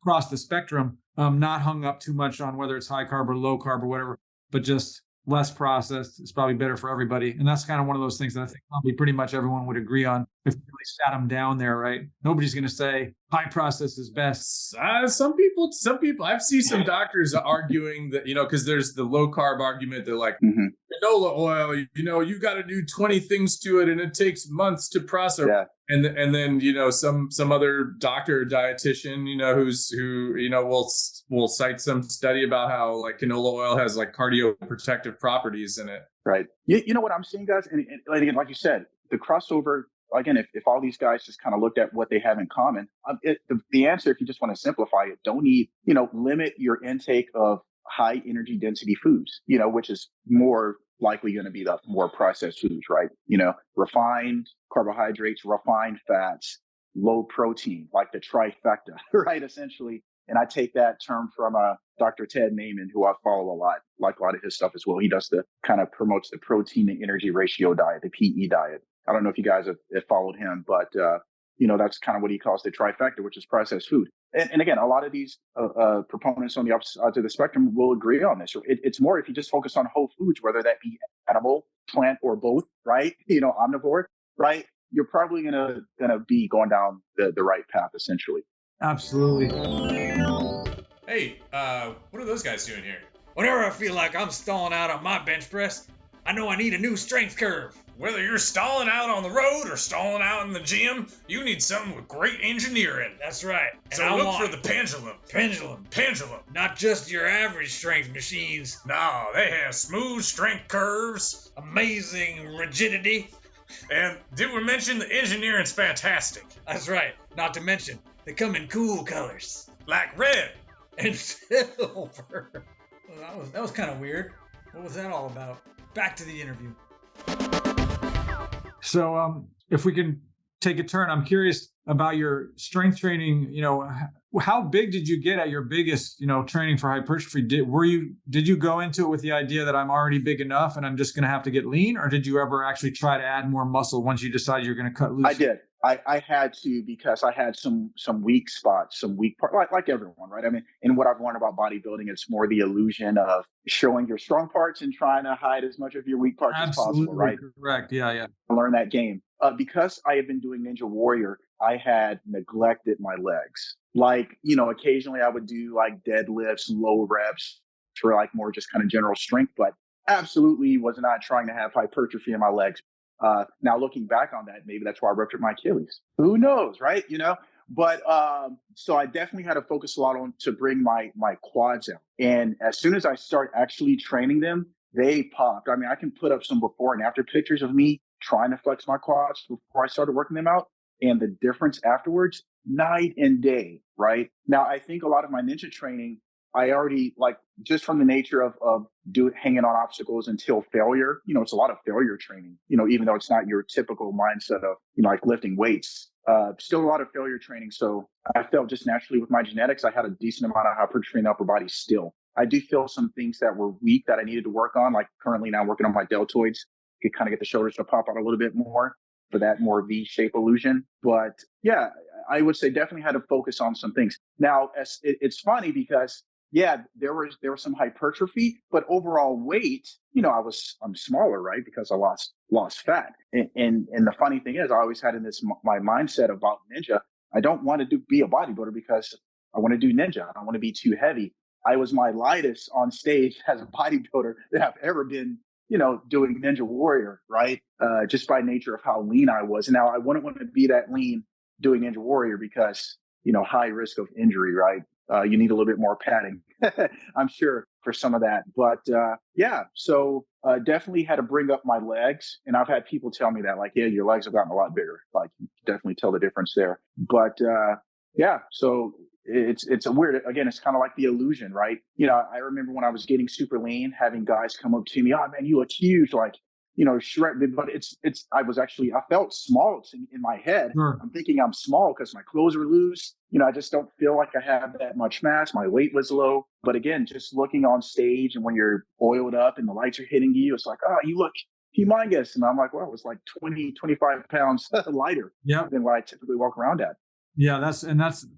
across the spectrum, not hung up too much on whether it's high carb or low carb or whatever, but just less processed. It's probably better for everybody. And that's kind of one of those things that I think probably pretty much everyone would agree on if you really sat them down there, right? Nobody's going to say high process is best. Some people, I've seen some doctors arguing that, because there's the low carb argument that like canola oil, you got to do 20 things to it and it takes months to process. Yeah. And then, some other doctor or dietitian, who will cite some study about how like canola oil has like cardioprotective properties in it. Right. You know what I'm seeing, guys? And again, like you said, the crossover, again, if all these guys just kind of looked at what they have in common, the answer, if you just want to simplify it, don't eat, limit your intake of high energy density foods, which is more likely going to be the more processed foods, right? Refined carbohydrates, refined fats, low protein, like the trifecta, right? Essentially. And I take that term from Dr. Ted Naiman, who I follow a lot, like a lot of his stuff as well. He does promotes the protein to energy ratio diet, the PE diet. I don't know if you guys have followed him, but, that's kind of what he calls the trifecta, which is processed food. And again, a lot of these proponents on the opposite sides of the spectrum will agree on this. It's more if you just focus on whole foods, whether that be animal, plant, or both, right? Omnivore, right? You're probably gonna be going down the right path, essentially. Absolutely. Hey, what are those guys doing here? Whenever I feel like I'm stalling out on my bench press, I know I need a new strength curve. Whether you're stalling out on the road or stalling out in the gym, you need something with great engineering. That's right. So look for the pendulum. Pendulum. Not just your average strength machines. No, they have smooth strength curves, amazing rigidity. And did we mention the engineering's fantastic? That's right. Not to mention, they come in cool colors. Like red. And silver. Well, that was kind of weird. What was that all about? Back to the interview. So if we can take a turn, I'm curious about your strength training. How big did you get at your biggest, training for hypertrophy? Did you go into it with the idea that I'm already big enough and I'm just going to have to get lean? Or did you ever actually try to add more muscle once you decided you're going to cut loose? I did. I had to, because I had some weak spots, some weak parts, like everyone, right? I mean, and what I've learned about bodybuilding, it's more the illusion of showing your strong parts and trying to hide as much of your weak parts as possible, right? Correct. Yeah. I learned that game. Because I had been doing Ninja Warrior, I had neglected my legs. Like, occasionally I would do like deadlifts, low reps for like more just kind of general strength, but absolutely was not trying to have hypertrophy in my legs. Now looking back on that, maybe that's why I ruptured my Achilles. Who knows, right? But so I definitely had to focus a lot on to bring my quads out. And as soon as I start actually training them, they popped. I mean, I can put up some before and after pictures of me trying to flex my quads before I started working them out, and the difference afterwards, night and day, right? Now, I think a lot of my ninja training, I already just from the nature of hanging on obstacles until failure, it's a lot of failure training, even though it's not your typical mindset of, like lifting weights, still a lot of failure training. So I felt just naturally with my genetics, I had a decent amount of hypertrophy in the upper body still. I do feel some things that were weak that I needed to work on, like currently now working on my deltoids, to kind of get the shoulders to pop out a little bit more for that more V-shape illusion. But yeah, I would say definitely had to focus on some things. Now, it's funny because there was some hypertrophy, but overall weight, I'm smaller, right? Because I lost fat. And the funny thing is, I always had in my mindset about ninja, I don't want to be a bodybuilder because I want to do ninja. I don't want to be too heavy. I was my lightest on stage as a bodybuilder that I've ever been, doing Ninja Warrior, right? Just by nature of how lean I was. And now I wouldn't want to be that lean doing Ninja Warrior because, high risk of injury, right? You need a little bit more padding, I'm sure, for some of that. But so definitely had to bring up my legs. And I've had people tell me that, like, yeah, your legs have gotten a lot bigger. Like, you can definitely tell the difference there. But so it's a weird, again, it's kind of like the illusion, right? I remember when I was getting super lean, having guys come up to me, oh man, you look huge. Like, shredded, but I felt small in my head. Sure. I'm thinking I'm small because my clothes were loose. I just don't feel like I have that much mass. My weight was low. But again, just looking on stage and when you're oiled up and the lights are hitting you, it's like, oh, you look humongous. And I'm like, well, it was like 20, 25 pounds lighter than what I typically walk around at. Yeah, that's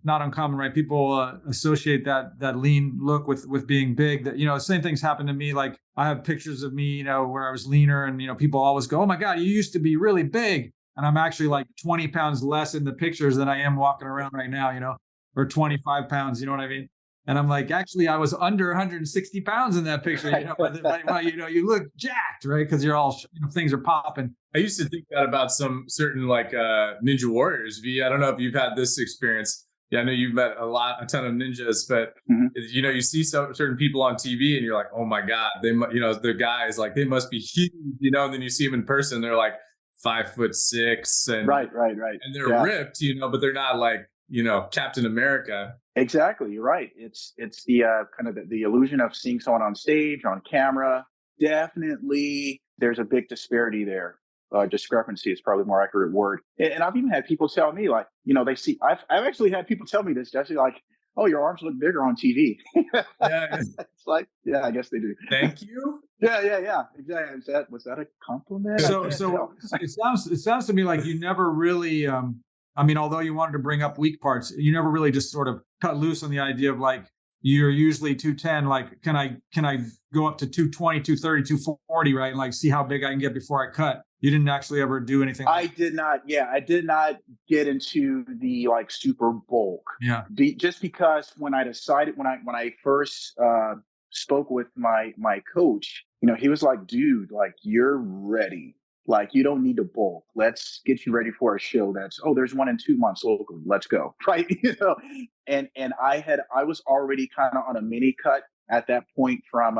not uncommon, right? People associate that lean look with being big. That the same things happened to me. Like I have pictures of me, where I was leaner, and people always go, "Oh my God, you used to be really big," and I'm actually like 20 pounds less in the pictures than I am walking around right now, or 25 pounds. You know what I mean? And I'm like, actually, I was under 160 pounds in that picture. But you look jacked, right? Because you're all, things are popping. I used to think that about some certain like ninja warriors. V, I don't know if you've had this experience. Yeah, I know you've met a ton of ninjas, but you see certain people on TV and you're like, oh my God, they're guys, like they must be huge, and then you see them in person, they're like 5'6" and right. And they're ripped, but they're not like, Captain America. Exactly. You're right. It's the kind of the illusion of seeing someone on stage, on camera. Definitely there's a big disparity there. Discrepancy is probably a more accurate word. And I've even had people tell me, like, I've actually had people tell me this, Jesse, like, oh, your arms look bigger on TV. It's like, yeah, I guess they do. Thank you. Yeah. Exactly. Was that a compliment? So it sounds to me like you never really, although you wanted to bring up weak parts, you never really just sort of cut loose on the idea of like, you're usually 210, like, can I go up to 220, 230, 240, right? And like, see how big I can get before I cut. You didn't actually ever do anything like I did not. Yeah, I did not get into the like super bulk. Yeah. Just because when I decided, when I first spoke with my coach, he was like, dude, like you're ready. Like you don't need to bulk. Let's get you ready for a show there's one in 2 months locally. Let's go. Right. And I was already kind of on a mini cut at that point from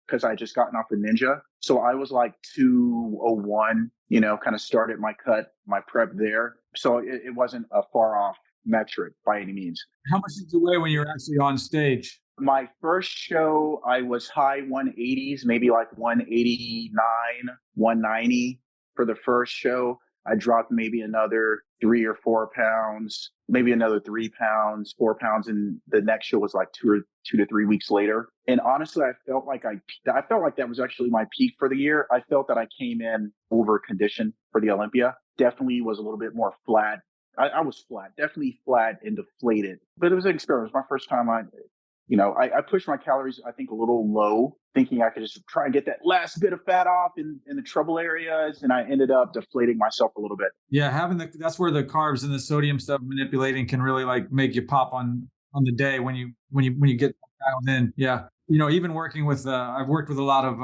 because I just gotten off the Ninja. So I was like 201, kind of started my cut, my prep there. So it wasn't a far off metric by any means. How much did you weigh when you were actually on stage? My first show, I was high 180s, maybe like 189, 190 for the first show. I dropped maybe another 3 or 4 pounds, maybe another 3 pounds, 4 pounds. And the next show was like 2 to 3 weeks later. And honestly, I felt like that was actually my peak for the year. I felt that I came in over conditioned for the Olympia. Definitely was a little bit more flat. I was flat, definitely flat and deflated, but it was an experience. My first time I pushed my calories, I think, a little low, thinking I could just try and get that last bit of fat off in the trouble areas. And I ended up deflating myself a little bit. Yeah. That's where the carbs and the sodium stuff manipulating can really like make you pop on the day when you get dialed in. Yeah. Even working with, I've worked with a lot of,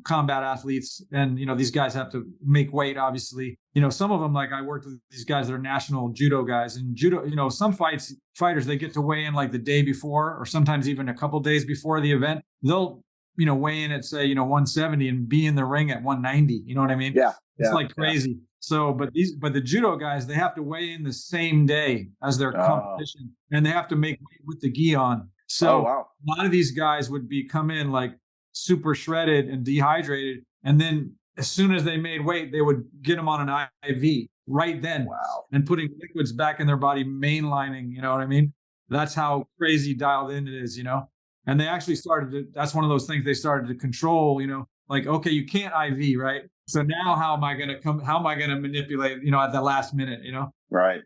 combat athletes, and, these guys have to make weight, obviously. Some of them, like I worked with these guys that are national judo guys, and judo, some fighters, they get to weigh in like the day before, or sometimes even a couple days before the event. They'll, weigh in at say, 170 and be in the ring at 190. You know what I mean? Yeah. It's like crazy. Yeah. So, but the judo guys, they have to weigh in the same day as their competition, and they have to make weight with the gi on. So a lot of these guys would come in like super shredded and dehydrated. And then as soon as they made weight, they would get them on an IV right then. Wow. And putting liquids back in their body, mainlining, you know what I mean? That's how crazy dialed in it is, And they actually that's one of those things they started to control, like, okay, you can't IV, right? So now how am I going to manipulate, at the last minute, Right.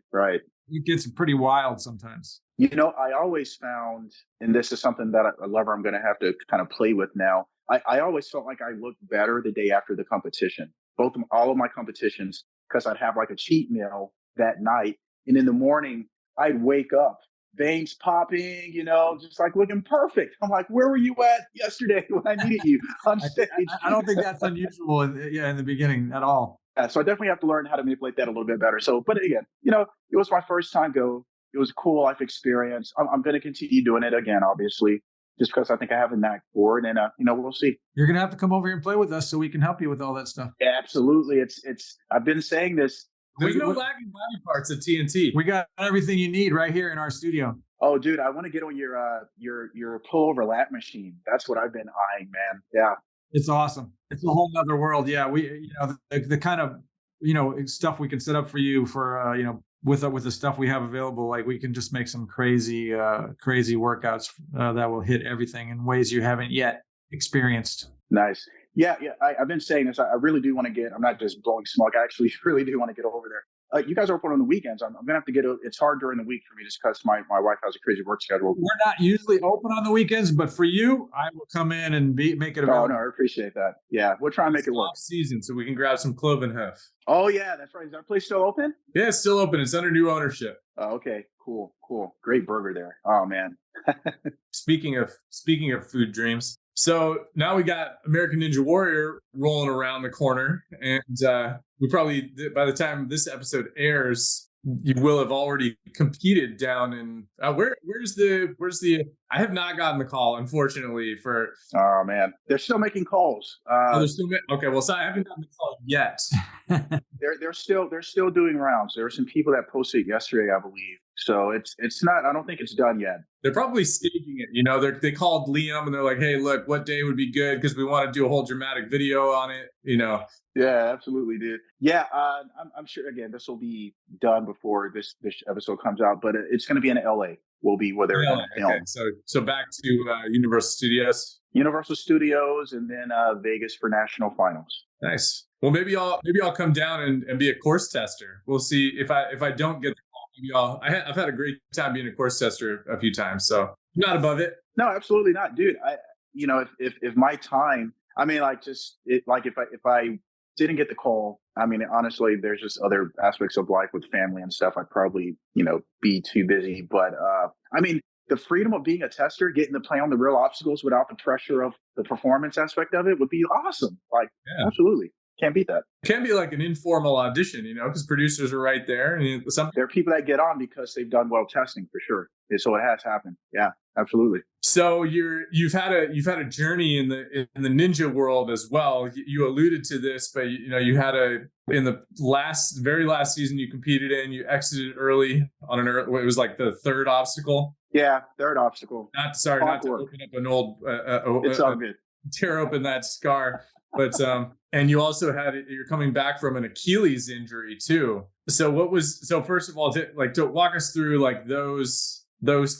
It gets pretty wild sometimes. I always found, and this is something that a lever I'm going to have to kind of play with now. I always felt like I looked better the day after the competition, all of my competitions, because I'd have like a cheat meal that night. And in the morning, I'd wake up, veins popping, just like looking perfect. I'm like, where were you at yesterday when I needed you on stage? I don't think that's unusual in the beginning at all. Yeah, so I definitely have to learn how to manipulate that a little bit better. So, but again, it was my first time go. It was a cool life experience. I'm going to continue doing it again, obviously, just because I think I have a knack for it. And, we'll see. You're going to have to come over here and play with us so we can help you with all that stuff. Yeah, absolutely. I've been saying this. There's no lagging body parts at TNT. We got everything you need right here in our studio. Oh, dude, I want to get on your pullover lat machine. That's what I've been eyeing, man. Yeah. It's awesome. It's a whole nother world. Yeah. The kind of, stuff we can set up for you for, with the stuff we have available, like we can just make some crazy workouts that will hit everything in ways you haven't yet experienced. Nice. Yeah. I've been saying this. I really do want to get, I'm not just blowing smoke. I actually really do want to get over there. You guys are open on the weekends. I'm going to have to it's hard during the week for me just because my wife has a crazy work schedule. We're not usually open on the weekends, but for you, I will come in and make it available. Oh, no, I appreciate that. Yeah, we'll try and make it work. Off season, so we can grab some cloven hoof. Oh, yeah, that's right. Is that place still open? Yeah, it's still open. It's under new ownership. Oh, okay, cool. Great burger there. Oh, man. Speaking of food dreams, so now we got American Ninja Warrior rolling around the corner, and we probably, by the time this episode airs, you will have already competed down in where's the I have not gotten the call, unfortunately, for. Oh man, they're still making calls. They're still okay. Well, so I haven't gotten the call yet. they're still doing rounds. There were some people that posted yesterday, I believe. So it's not. I don't think it's done yet. They're probably staging it. They called Liam and they're like, "Hey, look, what day would be good? Because we want to do a whole dramatic video on it." Yeah, absolutely, dude. Yeah, I'm sure. Again, this will be done before this episode comes out, but it's going to be in LA. Will be where they're going to film. Okay. So back to Universal Studios. Universal Studios, and then Vegas for national finals. Nice. Well, maybe I'll come down and be a course tester. We'll see if I don't get the call. Maybe I've had a great time being a course tester a few times, so I'm not above it. No, absolutely not, dude. If my time, I mean, if I didn't get the call, I mean, honestly, there's just other aspects of life with family and stuff. I'd probably, be too busy. But I mean, the freedom of being a tester, getting to play on the real obstacles without the pressure of the performance aspect of it would be awesome. Absolutely. Can't beat that. It can be like an informal audition, because producers are right there. And there are people that get on because they've done well testing, for sure. So it has happened. Yeah, absolutely. So you've had a journey in the ninja world as well. You alluded to this, but you had in the very last season you competed in, you exited early on it was like the third obstacle. Yeah, third obstacle. Not to open up an old. It's all good. Tear open that scar, but and you also you're coming back from an Achilles injury too. So first of all, to walk us through like those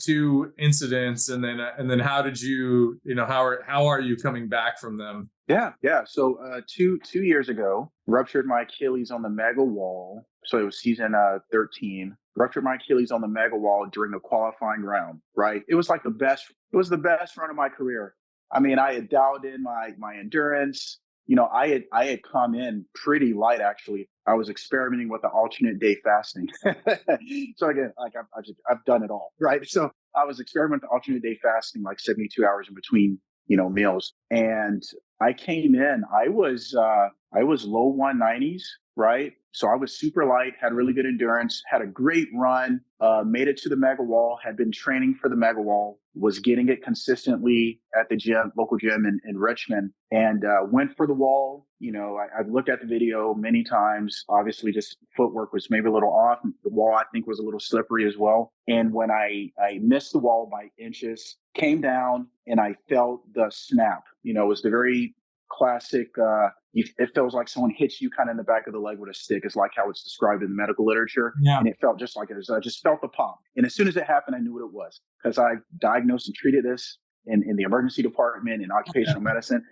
two incidents, and then how did you how are you coming back from them? Yeah. So 2 years ago, ruptured my Achilles on the mega wall. So it was season 13. Ruptured my Achilles on the mega wall during the qualifying round. Right. It was like the best. It was the best run of my career. I mean, I had dialed in my endurance. I had come in pretty light, actually. I was experimenting with the alternate day fasting. So again, like I've done it all, right? So I was experimenting with alternate day fasting, like 72 hours in between, meals. And I came in, I was low 190s, right? So I was super light, had really good endurance, had a great run, made it to the mega wall, had been training for the mega wall, was getting it consistently at the local gym in Richmond, and went for the wall. I've looked at the video many times. Obviously, just footwork was maybe a little off. The wall, I think, was a little slippery as well. And when I missed the wall by inches, came down, and I felt the snap. It was the very classic, it feels like someone hits you kind of in the back of the leg with a stick, is like how it's described in the medical literature. Yeah. And it felt just like it was. I just felt the pop. And as soon as it happened, I knew what it was, because I diagnosed and treated this in the emergency department in occupational medicine.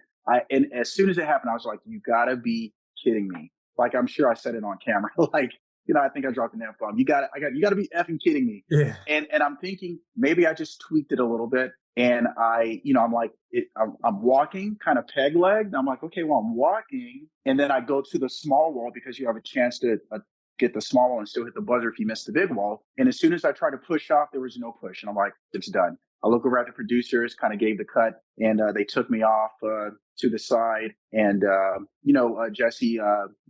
And as soon as it happened, I was like, you gotta be kidding me. Like, I'm sure I said it on camera. Like, I think I dropped an F-bomb. You gotta be effing kidding me. Yeah. And I'm thinking maybe I just tweaked it a little bit. And I'm like, I'm walking kind of peg legged. I'm like, okay, well, I'm walking. And then I go to the small wall, because you have a chance to get the small wall and still hit the buzzer if you miss the big wall. And as soon as I try to push off, there was no push. And I'm like, it's done. I look over at the producers, kind of gave the cut, and they took me off to the side. And, Jesse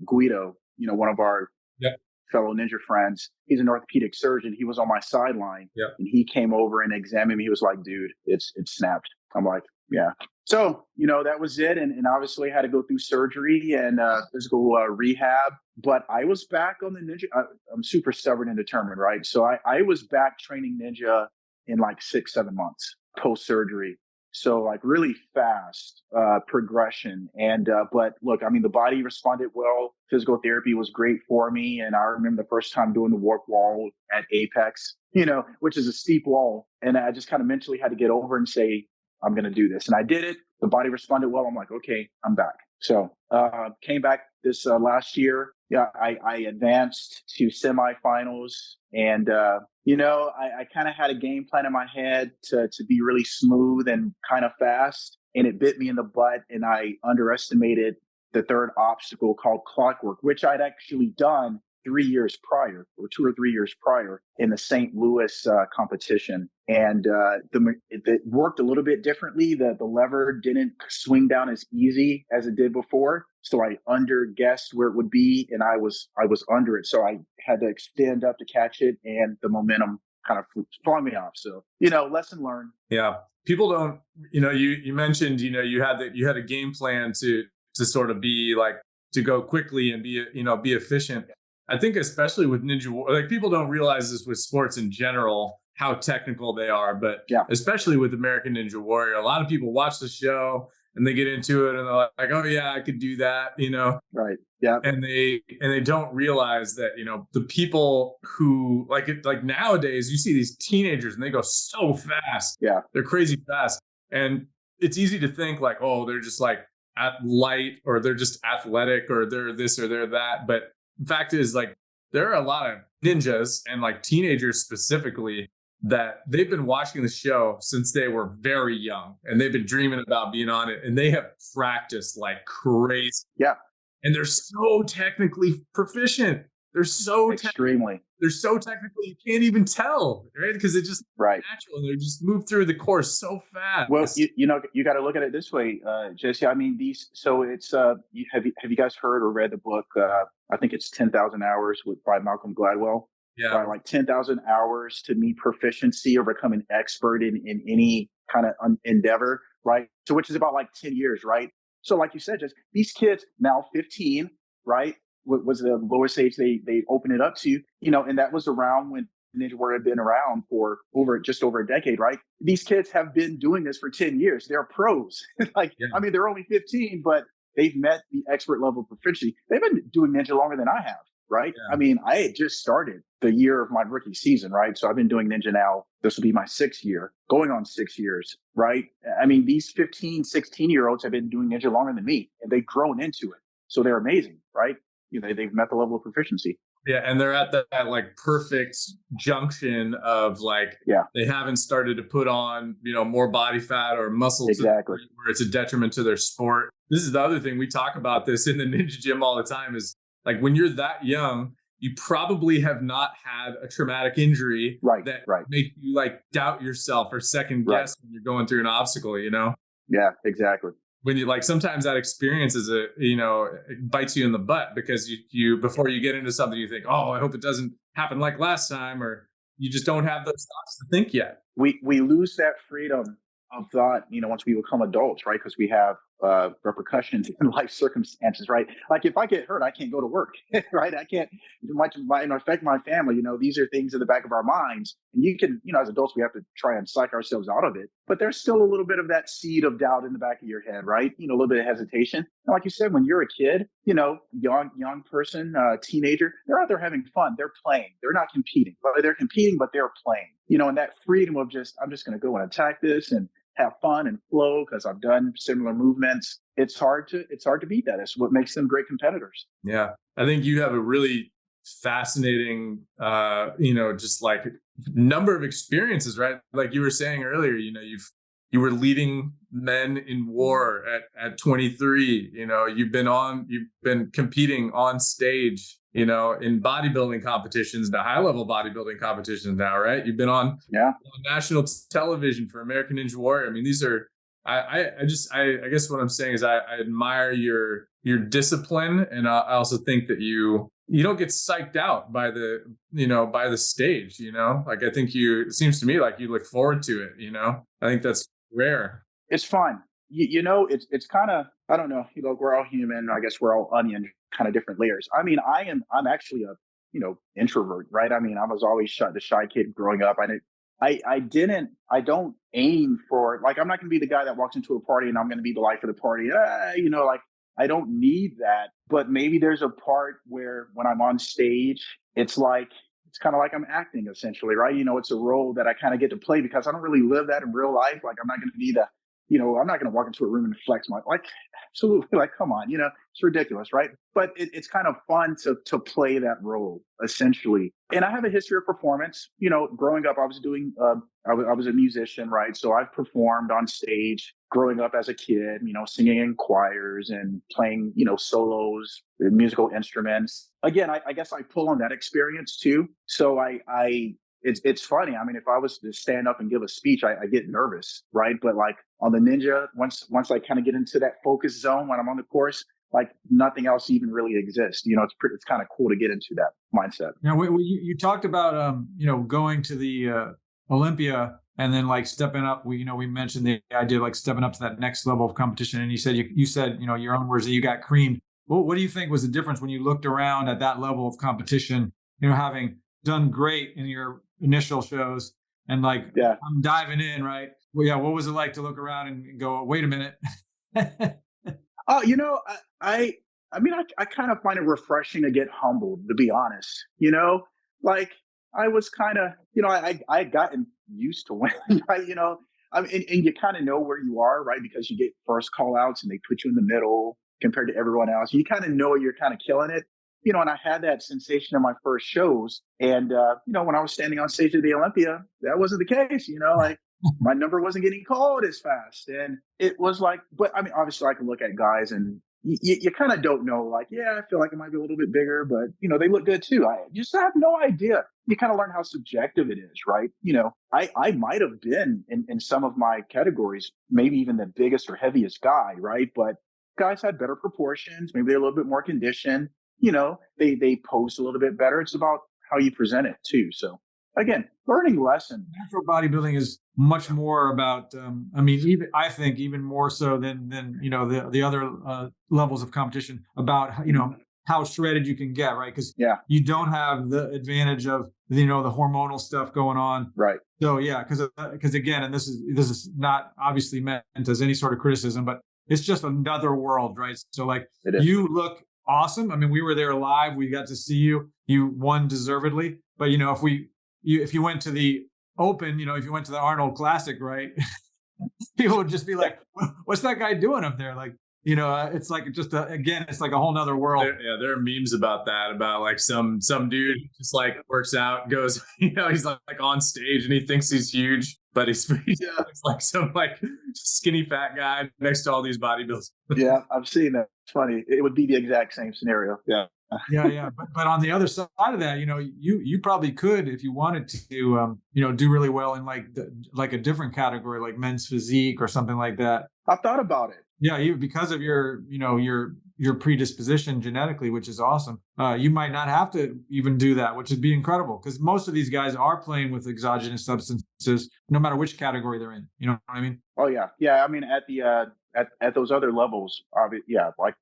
Guido, one of our fellow ninja friends, he's an orthopedic surgeon. He was on my sideline, and he came over and examined me. He was like, dude, it's snapped. I'm like, yeah. So, that was it. And obviously I had to go through surgery and physical rehab, but I was back on the ninja. I'm super stubborn and determined, right? So I was back training ninja in like 6-7 months post-surgery. So like really fast progression. And but look, I mean, the body responded well. Physical therapy was great for me. And I remember the first time doing the warp wall at Apex, which is a steep wall. And I just kind of mentally had to get over and say, I'm going to do this. And I did it. The body responded well. I'm like, okay, I'm back. So came back this last year. Yeah, I advanced to semifinals, and I kind of had a game plan in my head to be really smooth and kind of fast, and it bit me in the butt, and I underestimated the third obstacle called clockwork, which I'd actually done 3 years prior, or 2 or 3 years prior, in the St. Louis competition. And it worked a little bit differently. The lever didn't swing down as easy as it did before. So I underguessed where it would be, and I was under it. So I had to extend up to catch it, and the momentum kind of flung me off. So, lesson learned. Yeah. People don't, you mentioned, you had a game plan to sort of be like, to go quickly and be efficient. I think especially with Ninja Warrior, like people don't realize this with sports in general, how technical they are, but especially with American Ninja Warrior, a lot of people watch the show and they get into it and they're like, oh yeah, I could do that, Right. Yeah. And they don't realize that, the people who like nowadays you see these teenagers and they go so fast. Yeah. They're crazy fast. And it's easy to think like, oh, they're just like light, or they're just athletic, or they're this or they're that. But the fact is, like, there are a lot of ninjas and like teenagers specifically that they've been watching the show since they were very young, and they've been dreaming about being on it, and they have practiced like crazy. Yeah. And they're so technically proficient. They're so extremely. They're so technical you can't even tell, right? Because it just natural, and they just move through the course so fast. Well, you got to look at it this way, Jesse. I mean, so it's have you guys heard or read the book? I think it's 10,000 Hours by Malcolm Gladwell. Yeah, by like 10,000 hours to meet proficiency or become an expert in any kind of endeavor, right? So which is about like 10 years, right? So like you said, just these kids now 15, right? What was the lowest age they opened it up to, and that was around when Ninja Warrior had been around for just over a decade, right? These kids have been doing this for 10 years. They're pros. I mean, they're only 15, but they've met the expert level of proficiency. They've been doing Ninja longer than I have, right? Yeah. I mean, I had just started the year of my rookie season, right? So I've been doing Ninja now. This will be my 6th year, going on 6 years, right? I mean, these 15, 16-year-olds have been doing Ninja longer than me, and they've grown into it. So they're amazing, right? They've met the level of proficiency. Yeah, and they're at that like perfect junction of like, they haven't started to put on, more body fat or muscle exactly where it's a detriment to their sport. This is the other thing, we talk about this in the Ninja Gym all the time, is like when you're that young, you probably have not had a traumatic injury that makes you like doubt yourself or second guess when you're going through an obstacle, Yeah, exactly. When you like, sometimes that experience is it bites you in the butt, because you before you get into something, you think, oh, I hope it doesn't happen like last time, or you just don't have those thoughts to think yet. We lose that freedom of thought, once we become adults, right? Because we have repercussions in life circumstances, right? Like if I get hurt, I can't go to work, right? I can't, it might affect my family. These are things in the back of our minds. And you can, as adults, we have to try and psych ourselves out of it. But there's still a little bit of that seed of doubt in the back of your head, right? A little bit of hesitation. And like you said, when you're a kid, young person, teenager, they're out there having fun. They're playing. They're not competing. But they're competing, but they're playing. And that freedom of I'm just going to go and attack this and have fun and flow because I've done similar movements. It's hard to beat that. It's what makes them great competitors. Yeah. I think you have a really fascinating, just like number of experiences, right? Like you were saying earlier, you were leading men in war at 23, you've been competing on stage, in bodybuilding competitions, the high level bodybuilding competitions now, right? You've been on national television for American Ninja Warrior. I mean, these are, I guess what I'm saying is I admire your discipline. And I also think that you don't get psyched out by the stage, like I think it seems to me like you look forward to it, I think that's rare. It's fun. It's kind of, I don't know, we're all human. I guess we're all onion, kind of different layers. I mean, I'm actually a, introvert, right? I mean, I was always the shy kid growing up. I don't aim for, like, I'm not going to be the guy that walks into a party and I'm going to be the life of the party. Like, I don't need that. But maybe there's a part where when I'm on stage, it's kind of like I'm acting essentially, right? It's a role that I kind of get to play because I don't really live that in real life. Like, I'm not going to be I'm not going to walk into a room and flex like, absolutely, like, come on, it's ridiculous, right? But it's kind of fun to play that role essentially. And I have a history of performance. Growing up, I was doing, I was a musician, right? So I've performed on stage growing up as a kid, singing in choirs and playing, solos, musical instruments. Again, I guess I pull on that experience too. So it's funny. I mean, if I was to stand up and give a speech, I get nervous, right? But like on the Ninja, once I kind of get into that focus zone when I'm on the course, like nothing else even really exists. It's kind of cool to get into that mindset. Now, you talked about going to the Olympia and then like stepping up. We mentioned the idea of like stepping up to that next level of competition, and you said your own words that you got creamed. What do you think was the difference when you looked around at that level of competition? Having done great in your initial shows, and like, yeah, I'm diving in, right? Well, yeah. What was it like to look around and go, wait a minute? Oh, I mean, I kind of find it refreshing to get humbled, to be honest. Like I was kind of, I had gotten used to winning, right? I mean, and you kind of know where you are, right? Because you get first call outs and they put you in the middle compared to everyone else. You kind of know you're kind of killing it. And I had that sensation in my first shows. And, when I was standing on stage at the Olympia, that wasn't the case, like my number wasn't getting called as fast. And it was like, but I mean, obviously I can look at guys and you kind of don't know, like, yeah, I feel like it might be a little bit bigger, but, they look good too. I just have no idea. You kind of learn how subjective it is, right? I might have been in some of my categories, maybe even the biggest or heaviest guy, right? But guys had better proportions, maybe they're a little bit more conditioned. They pose a little bit better. It's about how you present it too. So again, learning lesson. Natural bodybuilding is much more about, I think even more so than the other levels of competition, about, how shredded you can get, right? Because you don't have the advantage of, the hormonal stuff going on. Right. So yeah, because again, and this is not obviously meant as any sort of criticism, but it's just another world, right? So like you look awesome. I mean, we were there live. We got to see you. You won deservedly. But if you went to the Open, if you went to the Arnold Classic, right? People would just be like, "What's that guy doing up there?" Like, it's like it's like a whole nother world. There are memes about that, about like some dude just like works out, goes, he's like on stage and he thinks he's huge, but he's like some like skinny fat guy next to all these bodybuilders. Yeah, I've seen that. It's funny. It would be the exact same scenario. Yeah. Yeah. But on the other side of that, you probably could, if you wanted to, do really well in like a different category, like men's physique or something like that. I've thought about it. Yeah, because of your predisposition genetically, which is awesome. You might not have to even do that, which would be incredible, because most of these guys are playing with exogenous substances, no matter which category they're in. You know what I mean? Oh yeah. I mean, at the at those other levels, like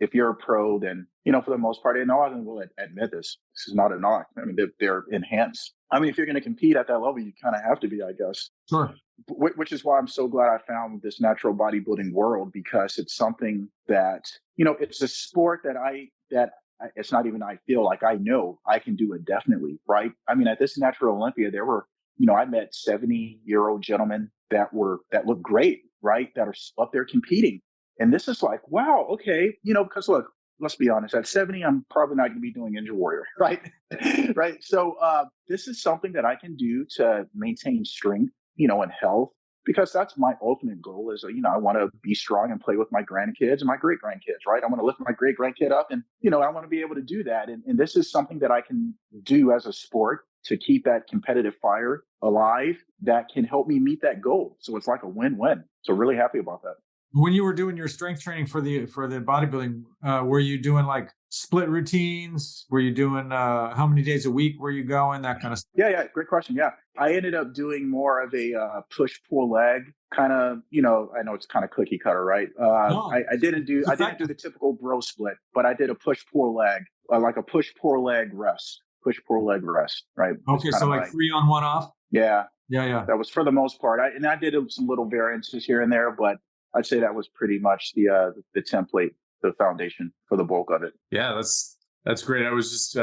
if you're a pro, then for the most part, and no one will admit this. This is not a knock. I mean, they're enhanced. I mean, if you're going to compete at that level, you kind of have to be, I guess. Sure. Which is why I'm so glad I found this natural bodybuilding world, because it's something that, it's a sport that it's not even I feel like I know I can do it definitely, right? I mean, at this Natural Olympia, there were, I met 70-year-old gentlemen that look great, right? That are up there competing. And this is like, wow, okay, because look, let's be honest, at 70, I'm probably not going to be doing Ninja Warrior, right? Right. So this is something that I can do to maintain strength, and health, because that's my ultimate goal is, I want to be strong and play with my grandkids and my great grandkids, right? I want to lift my great grandkid up, and, I want to be able to do that. And this is something that I can do as a sport to keep that competitive fire alive that can help me meet that goal. So it's like a win-win. So really happy about that. When you were doing your strength training for the bodybuilding, were you doing like split routines? Were you doing how many days a week were you going? That kind of stuff? Yeah. Great question. Yeah. I ended up doing more of a push-pull leg kind of, I know it's kind of cookie cutter, right? I didn't do the typical bro split, but I did a push-pull leg, like a push-pull leg rest, right? Okay. So like 3 on 1 off? Yeah. Yeah. That was for the most part. I did some little variances here and there, but I'd say that was pretty much the template, the foundation for the bulk of it. Yeah, that's great. I was just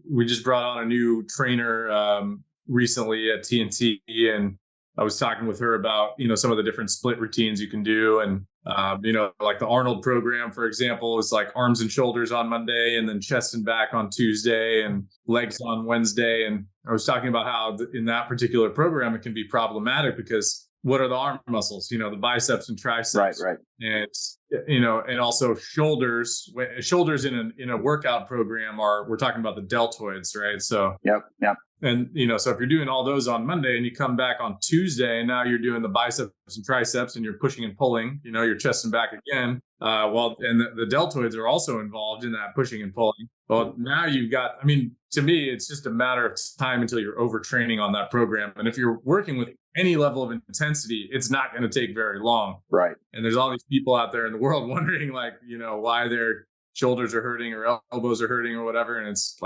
we just brought on a new trainer recently at TNT, and I was talking with her about, some of the different split routines you can do. And, like the Arnold program, for example, is like arms and shoulders on Monday and then chest and back on Tuesday and legs on Wednesday. And I was talking about how in that particular program, it can be problematic because what are the arm muscles? The biceps and triceps. Right. And, and also shoulders in a workout program we're talking about the deltoids, right? So, yep. And, so if you're doing all those on Monday and you come back on Tuesday and now you're doing the biceps and triceps and you're pushing and pulling, your chest and back again. And the deltoids are also involved in that pushing and pulling. Well, now you've got, to me, it's just a matter of time until you're overtraining on that program. And if you're working with any level of intensity, it's not going to take very long. Right. And there's all these people out there in the world wondering why their shoulders are hurting or elbows are hurting or whatever. And it's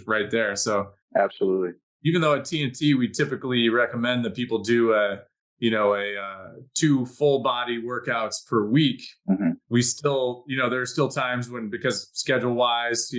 right there. So absolutely. Even though at TNT, we typically recommend that people do 2 full body workouts per week. Mm-hmm. We still, there are still times when, because schedule wise,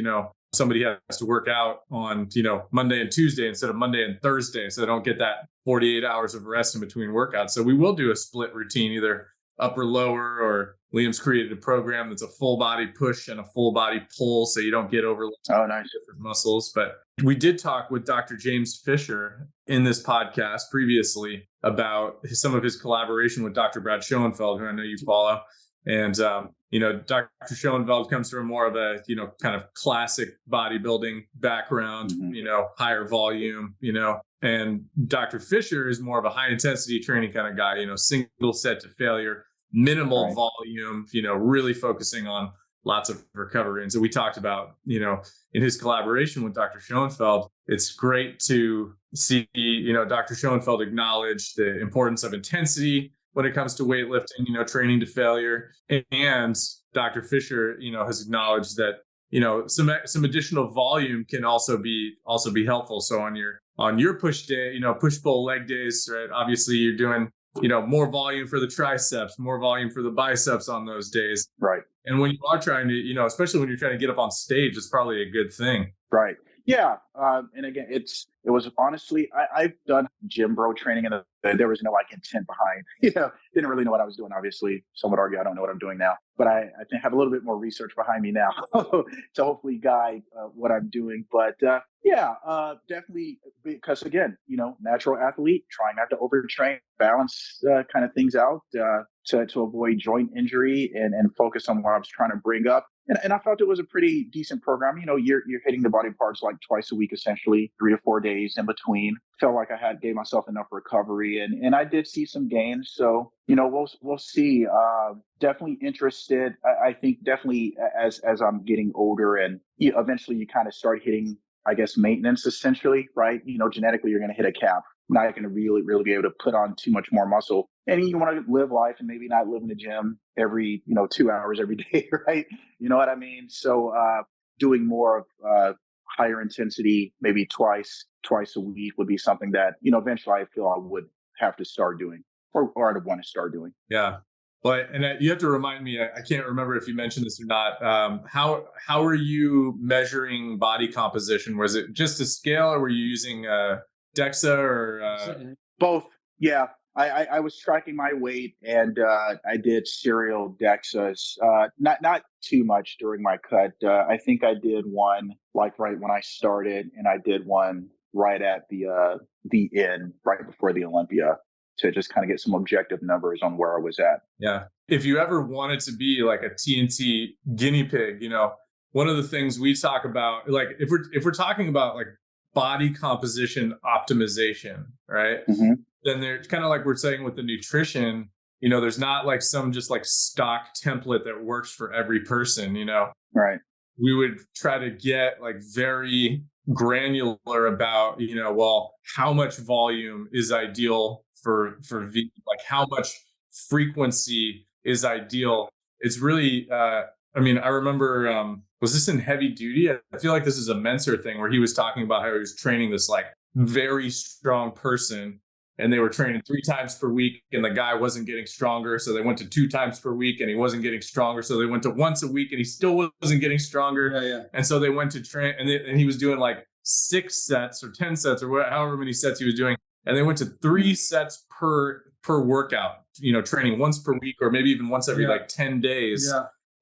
somebody has to work out on, Monday and Tuesday instead of Monday and Thursday. So they don't get that 48 hours of rest in between workouts. So we will do a split routine, either upper, lower, or Liam's created a program that's a full body push and a full body pull. So you don't get overloaded different muscles. But we did talk with Dr. James Fisher in this podcast previously about some of his collaboration with Dr. Brad Schoenfeld, who I know you follow. And, Dr. Schoenfeld comes from more of a, kind of classic bodybuilding background, mm-hmm. Higher volume, and Dr. Fisher is more of a high intensity training kind of guy, single set to failure, minimal volume, really focusing on lots of recovery. And so we talked about, in his collaboration with Dr. Schoenfeld, it's great to see, Dr. Schoenfeld acknowledge the importance of intensity when it comes to weightlifting, training to failure. And Dr. Fisher, has acknowledged that, some additional volume can also be helpful. So on your push day, push pull leg days, right? Obviously you're doing, more volume for the triceps, more volume for the biceps on those days. Right. And when you are trying to, especially when you're trying to get up on stage, it's probably a good thing. Right. Yeah. And again, it was honestly, I've done gym bro training and there was no intent behind, didn't really know what I was doing. Obviously, some would argue I don't know what I'm doing now, but I think have a little bit more research behind me now to hopefully guide what I'm doing. But definitely, because again, natural athlete, trying not to overtrain, balance kind of things out to avoid joint injury and focus on what I was trying to bring up. And I felt it was a pretty decent program. You're hitting the body parts like twice a week, essentially 3 to 4 days in between. Felt like I gave myself enough recovery, and I did see some gains. So we'll see. Definitely interested. I think definitely as I'm getting older, and eventually you kind of start hitting, I guess, maintenance essentially, right? Genetically you're going to hit a cap. Now you're going to really, really be able to put on too much more muscle. And you want to live life and maybe not live in the gym every, 2 hours every day, right? You know what I mean? So doing more of higher intensity, maybe twice a week would be something that, eventually I feel I would have to start doing or I'd want to start doing. Yeah. Well, and you have to remind me, I can't remember if you mentioned this or not. How are you measuring body composition? Was it just a scale or were you using DEXA or both? Yeah, I was tracking my weight and I did serial DEXAs. Not too much during my cut. I think I did one right when I started, and I did one right at the end, right before the Olympia, to just kind of get some objective numbers on where I was at. Yeah. If you ever wanted to be like a TNT guinea pig, one of the things we talk about, like if we're talking about like body composition optimization, right? Mm-hmm. Then there's kind of like we're saying with the nutrition, there's not like some just like stock template that works for every person, Right. We would try to get like very granular about, well, how much volume is ideal for like how much frequency is ideal. It's really, I remember, was this in Heavy Duty? I feel like this is a Menser thing where he was talking about how he was training this like very strong person. and they were training 3 times per week, and the guy wasn't getting stronger. So they went to 2 times per week and he wasn't getting stronger. So they went to once a week and he still wasn't getting stronger. And so they went to train, and he was doing like 6 sets or 10 sets or however many sets he was doing. And they went to 3 sets per workout, training once per week, or maybe even once every like 10 days.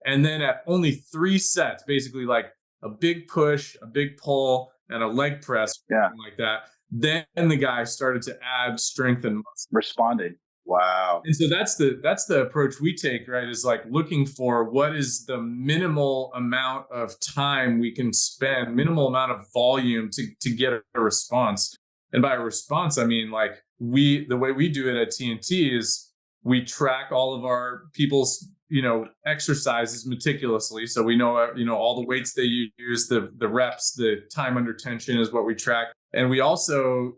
And then at only 3 sets, basically like a big push, a big pull, and a leg press, something like that. Then the guy started to add strength and muscle. Responded. Wow. And so that's the approach we take, right? Is like looking for what is the minimal amount of time we can spend, minimal amount of volume to get a response. And by a response, I mean like the way we do it at TNT is we track all of our people's exercises meticulously. So we know, all the weights they use, the reps, the time under tension is what we track. And we also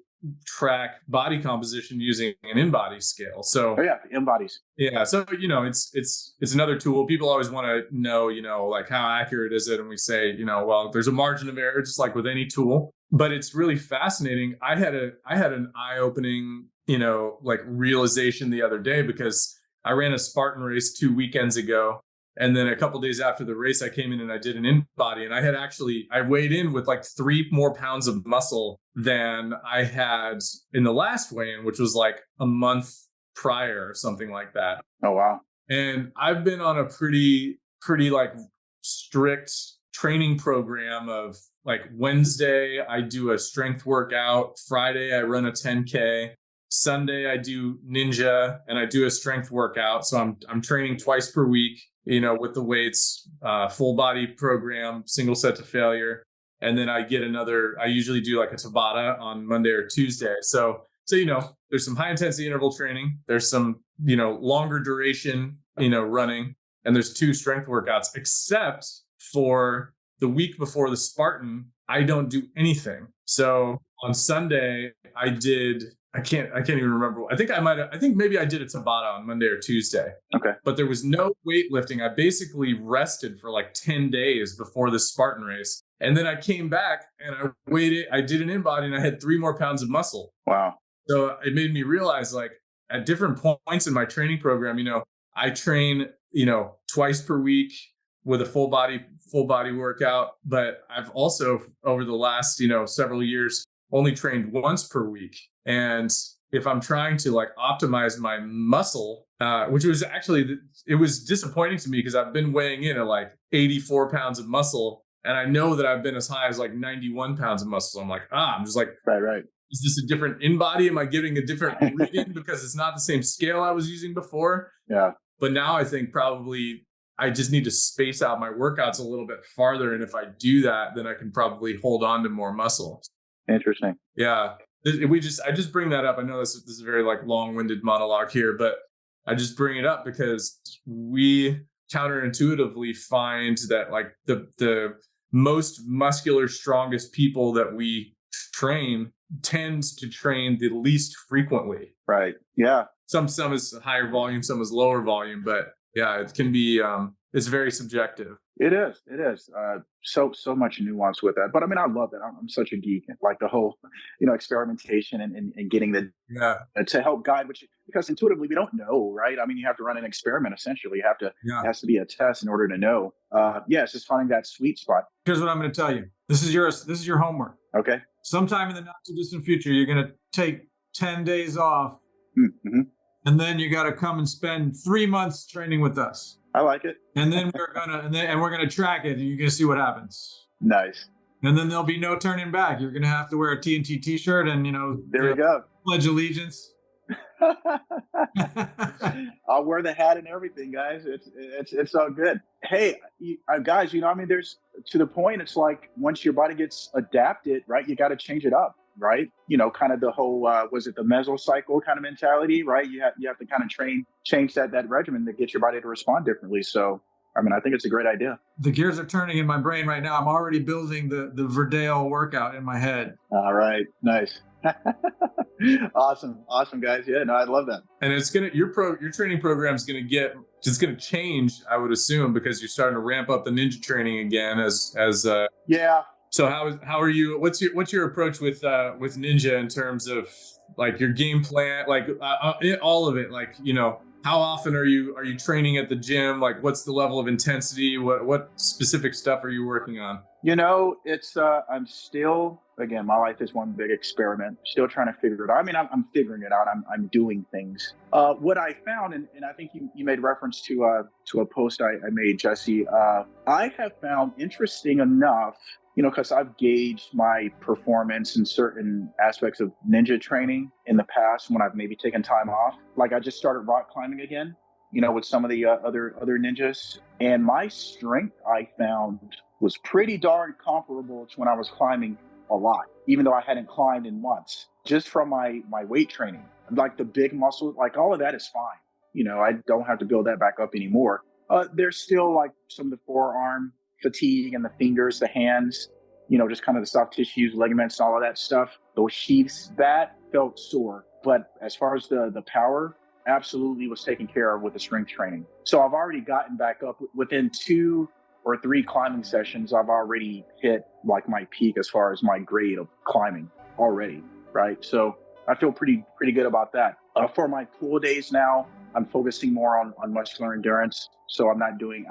track body composition using an in-body scale. So the in-bodies. Yeah. So, it's another tool. People always want to know, like how accurate is it? And we say, well, there's a margin of error, just like with any tool, but it's really fascinating. I had an eye-opening, like realization the other day, because I ran a Spartan race 2 weekends ago. And then a couple of days after the race, I came in and I did an in-body, and I weighed in with like 3 more pounds of muscle than I had in the last weigh-in, which was like a month prior or something like that. Oh, wow. And I've been on a pretty like strict training program of like Wednesday, I do a strength workout. Friday, I run a 10K. Sunday, I do ninja and I do a strength workout. So I'm training twice per week, with the weights, full body program, single set to failure. And then I usually do like a Tabata on Monday or Tuesday. So, there's some high intensity interval training. There's some, longer duration, running, and there's 2 strength workouts, except for the week before the Spartan, I don't do anything. So on Sunday, I can't even remember. I think maybe I did a Tabata on Monday or Tuesday. Okay. But there was no weightlifting. I basically rested for like 10 days before the Spartan race. And then I came back and I did an in-body and I had 3 more pounds of muscle. Wow. So it made me realize, like, at different points in my training program, I train, twice per week with a full body workout. But I've also, over the last, several years, only trained once per week. And if I'm trying to like optimize my muscle, which was actually, it was disappointing to me because I've been weighing in at like 84 pounds of muscle. And I know that I've been as high as like 91 pounds of muscle. So I'm like, I'm just like, right. Is this a different in-body? Am I getting a different reading because it's not the same scale I was using before? Yeah. But now I think probably I just need to space out my workouts a little bit farther. And if I do that, then I can probably hold on to more muscle. Interesting. Yeah. I just bring that up. I know this is a very like long-winded monologue here, but I just bring it up because we counterintuitively find that like the most muscular, strongest people that we train tends to train the least frequently. Right. Yeah. Some is higher volume, some is lower volume, but yeah, it can be, it's very subjective. It is. So much nuance with that. But I mean, I love that. I'm such a geek. Like the whole, experimentation and getting to help guide, because intuitively we don't know, right? I mean, you have to run an experiment essentially. It has to be a test in order to know. It's just finding that sweet spot. Here's what I'm going to tell you. This is your homework. Okay. Sometime in the not too distant future, you're going to take 10 days off. Mm-hmm. And then you got to come and spend 3 months training with us. I like it. And then we're gonna track it, and you're gonna see what happens. Nice. And then there'll be no turning back. You're gonna have to wear a TNT T-shirt, and there we go. Pledge allegiance. I'll wear the hat and everything, guys. It's all good. Hey, guys, there's to the point. It's like once your body gets adapted, right? You got to change it up. Right. Kind of the whole, was it the mesocycle kind of mentality, right? You have to kind of change that regimen to get your body to respond differently. So, I mean, I think it's a great idea. The gears are turning in my brain right now. I'm already building the Verdale workout in my head. All right. Nice. Awesome, guys. Yeah, no, I love that. And it's your training program is going to change, I would assume, because you're starting to ramp up the ninja training again as Yeah. So how are you? What's your approach with Ninja in terms of like your game plan, like all of it? Like, you know, how often are you training at the gym? Like, what's the level of intensity? What specific stuff are you working on? You know, it's I'm still, again, my life is one big experiment. Still trying to figure it out. I mean, I'm figuring it out. I'm doing things. What I found, and I think you made reference to a post I made, Jesse. I have found, interesting enough, you know, because I've gauged my performance in certain aspects of ninja training in the past when I've maybe taken time off. Like I just started rock climbing again, you know, with some of the other ninjas, and my strength I found was pretty darn comparable to when I was climbing a lot, even though I hadn't climbed in months, just from my weight training. Like the big muscle, like all of that is fine. You know, I don't have to build that back up anymore. There's still like some of the forearm fatigue and the fingers, the hands, you know, just kind of the soft tissues, ligaments, all of that stuff. Those sheaths, that felt sore. But as far as the power, absolutely was taken care of with the strength training. So I've already gotten back up within 2 or 3 climbing sessions. I've already hit like my peak as far as my grade of climbing already, right? So I feel pretty good about that. For my pool days now, I'm focusing more on muscular endurance. So I'm doing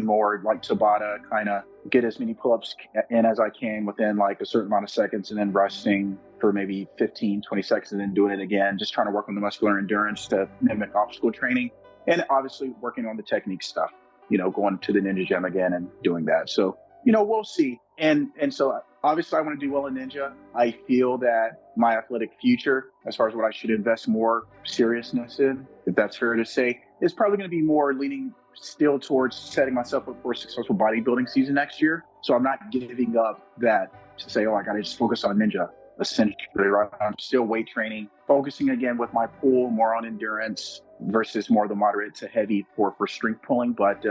more like Tabata, kind of get as many pull-ups in as I can within like a certain amount of seconds, and then resting for maybe 15, 20 seconds and then doing it again, just trying to work on the muscular endurance to mimic obstacle training. And obviously working on the technique stuff, you know, going to the Ninja Gym again and doing that. So, you know, we'll see. And so obviously I want to do well in Ninja. I feel that my athletic future, as far as what I should invest more seriousness in, if that's fair to say, is probably going to be more leaning still towards setting myself up for a successful bodybuilding season next year. So I'm not giving up that to say, oh, I got to just focus on Ninja. Essentially, right? I'm still weight training, focusing again with my pull more on endurance versus more the moderate to heavy for strength pulling. But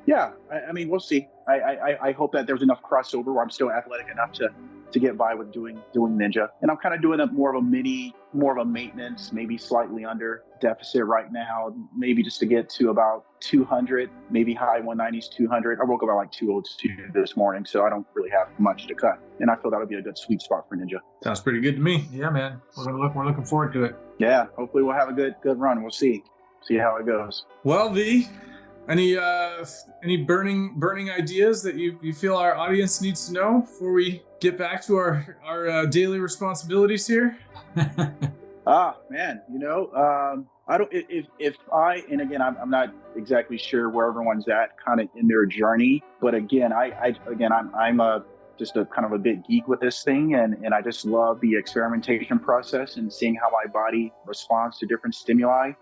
yeah, I mean, we'll see. I hope that there's enough crossover where I'm still athletic enough to get by with doing Ninja. And I'm kind of doing more of a maintenance, maybe slightly under deficit right now, maybe just to get to about 200, maybe high 190s, 200. I woke up at like 202 this morning, so I don't really have much to cut. And I feel that would be a good sweet spot for Ninja. Sounds pretty good to me. Yeah, man. We're looking forward to it. Yeah, hopefully we'll have a good run. We'll see how it goes. Well, V, any burning ideas that you feel our audience needs to know before we get back to our daily responsibilities here? Man, you know, I don't, if I, and again, I'm not exactly sure where everyone's at kind of in their journey, but again, I'm just a kind of a bit geek with this thing. And I just love the experimentation process and seeing how my body responds to different stimuli,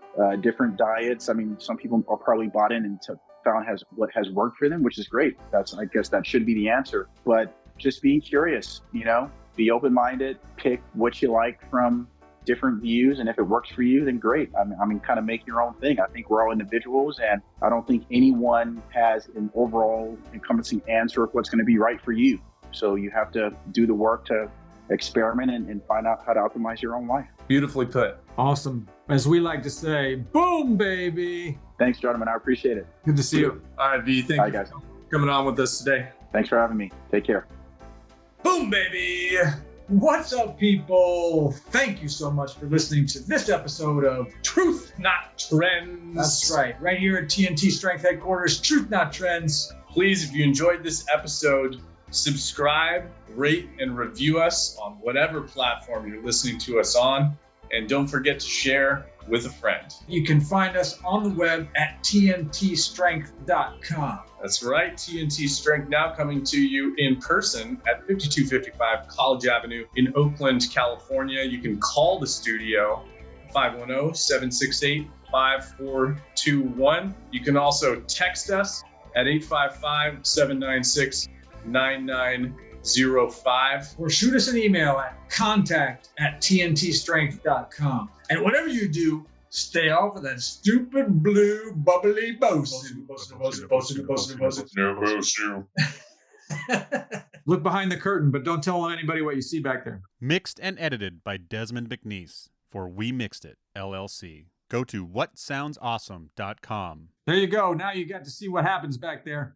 different diets. I mean, some people are probably bought in and found what has worked for them, which is great. I guess that should be the answer, but just being curious, you know, be open-minded, pick what you like from different views. And if it works for you, then great. I mean, kind of make your own thing. I think we're all individuals, and I don't think anyone has an overall encompassing answer of what's going to be right for you. So you have to do the work to experiment and find out how to optimize your own life. Beautifully put. Awesome. As we like to say, boom, baby. Thanks, gentlemen. I appreciate it. Good to see you. All right, V, thank you guys for coming on with us today. Thanks for having me. Take care. Boom, baby. What's up, people? Thank you so much for listening to this episode of Truth Not Trends. That's right here at TNT Strength Headquarters, Truth Not Trends. Please, if you enjoyed this episode, subscribe, rate, and review us on whatever platform you're listening to us on. And don't forget to share with a friend. You can find us on the web at tntstrength.com. That's right, TNT Strength now coming to you in person at 5255 College Avenue in Oakland, California. You can call the studio 510-768-5421. You can also text us at 855-796-9905. Or shoot us an email at contact@tntstrength.com. And whatever you do, stay off of that stupid blue bubbly bosun. Look behind the curtain, but don't tell anybody what you see back there. Mixed and edited by Desmond McNeese for We Mixed It, LLC. Go to whatsoundsawesome.com. There you go. Now you got to see what happens back there.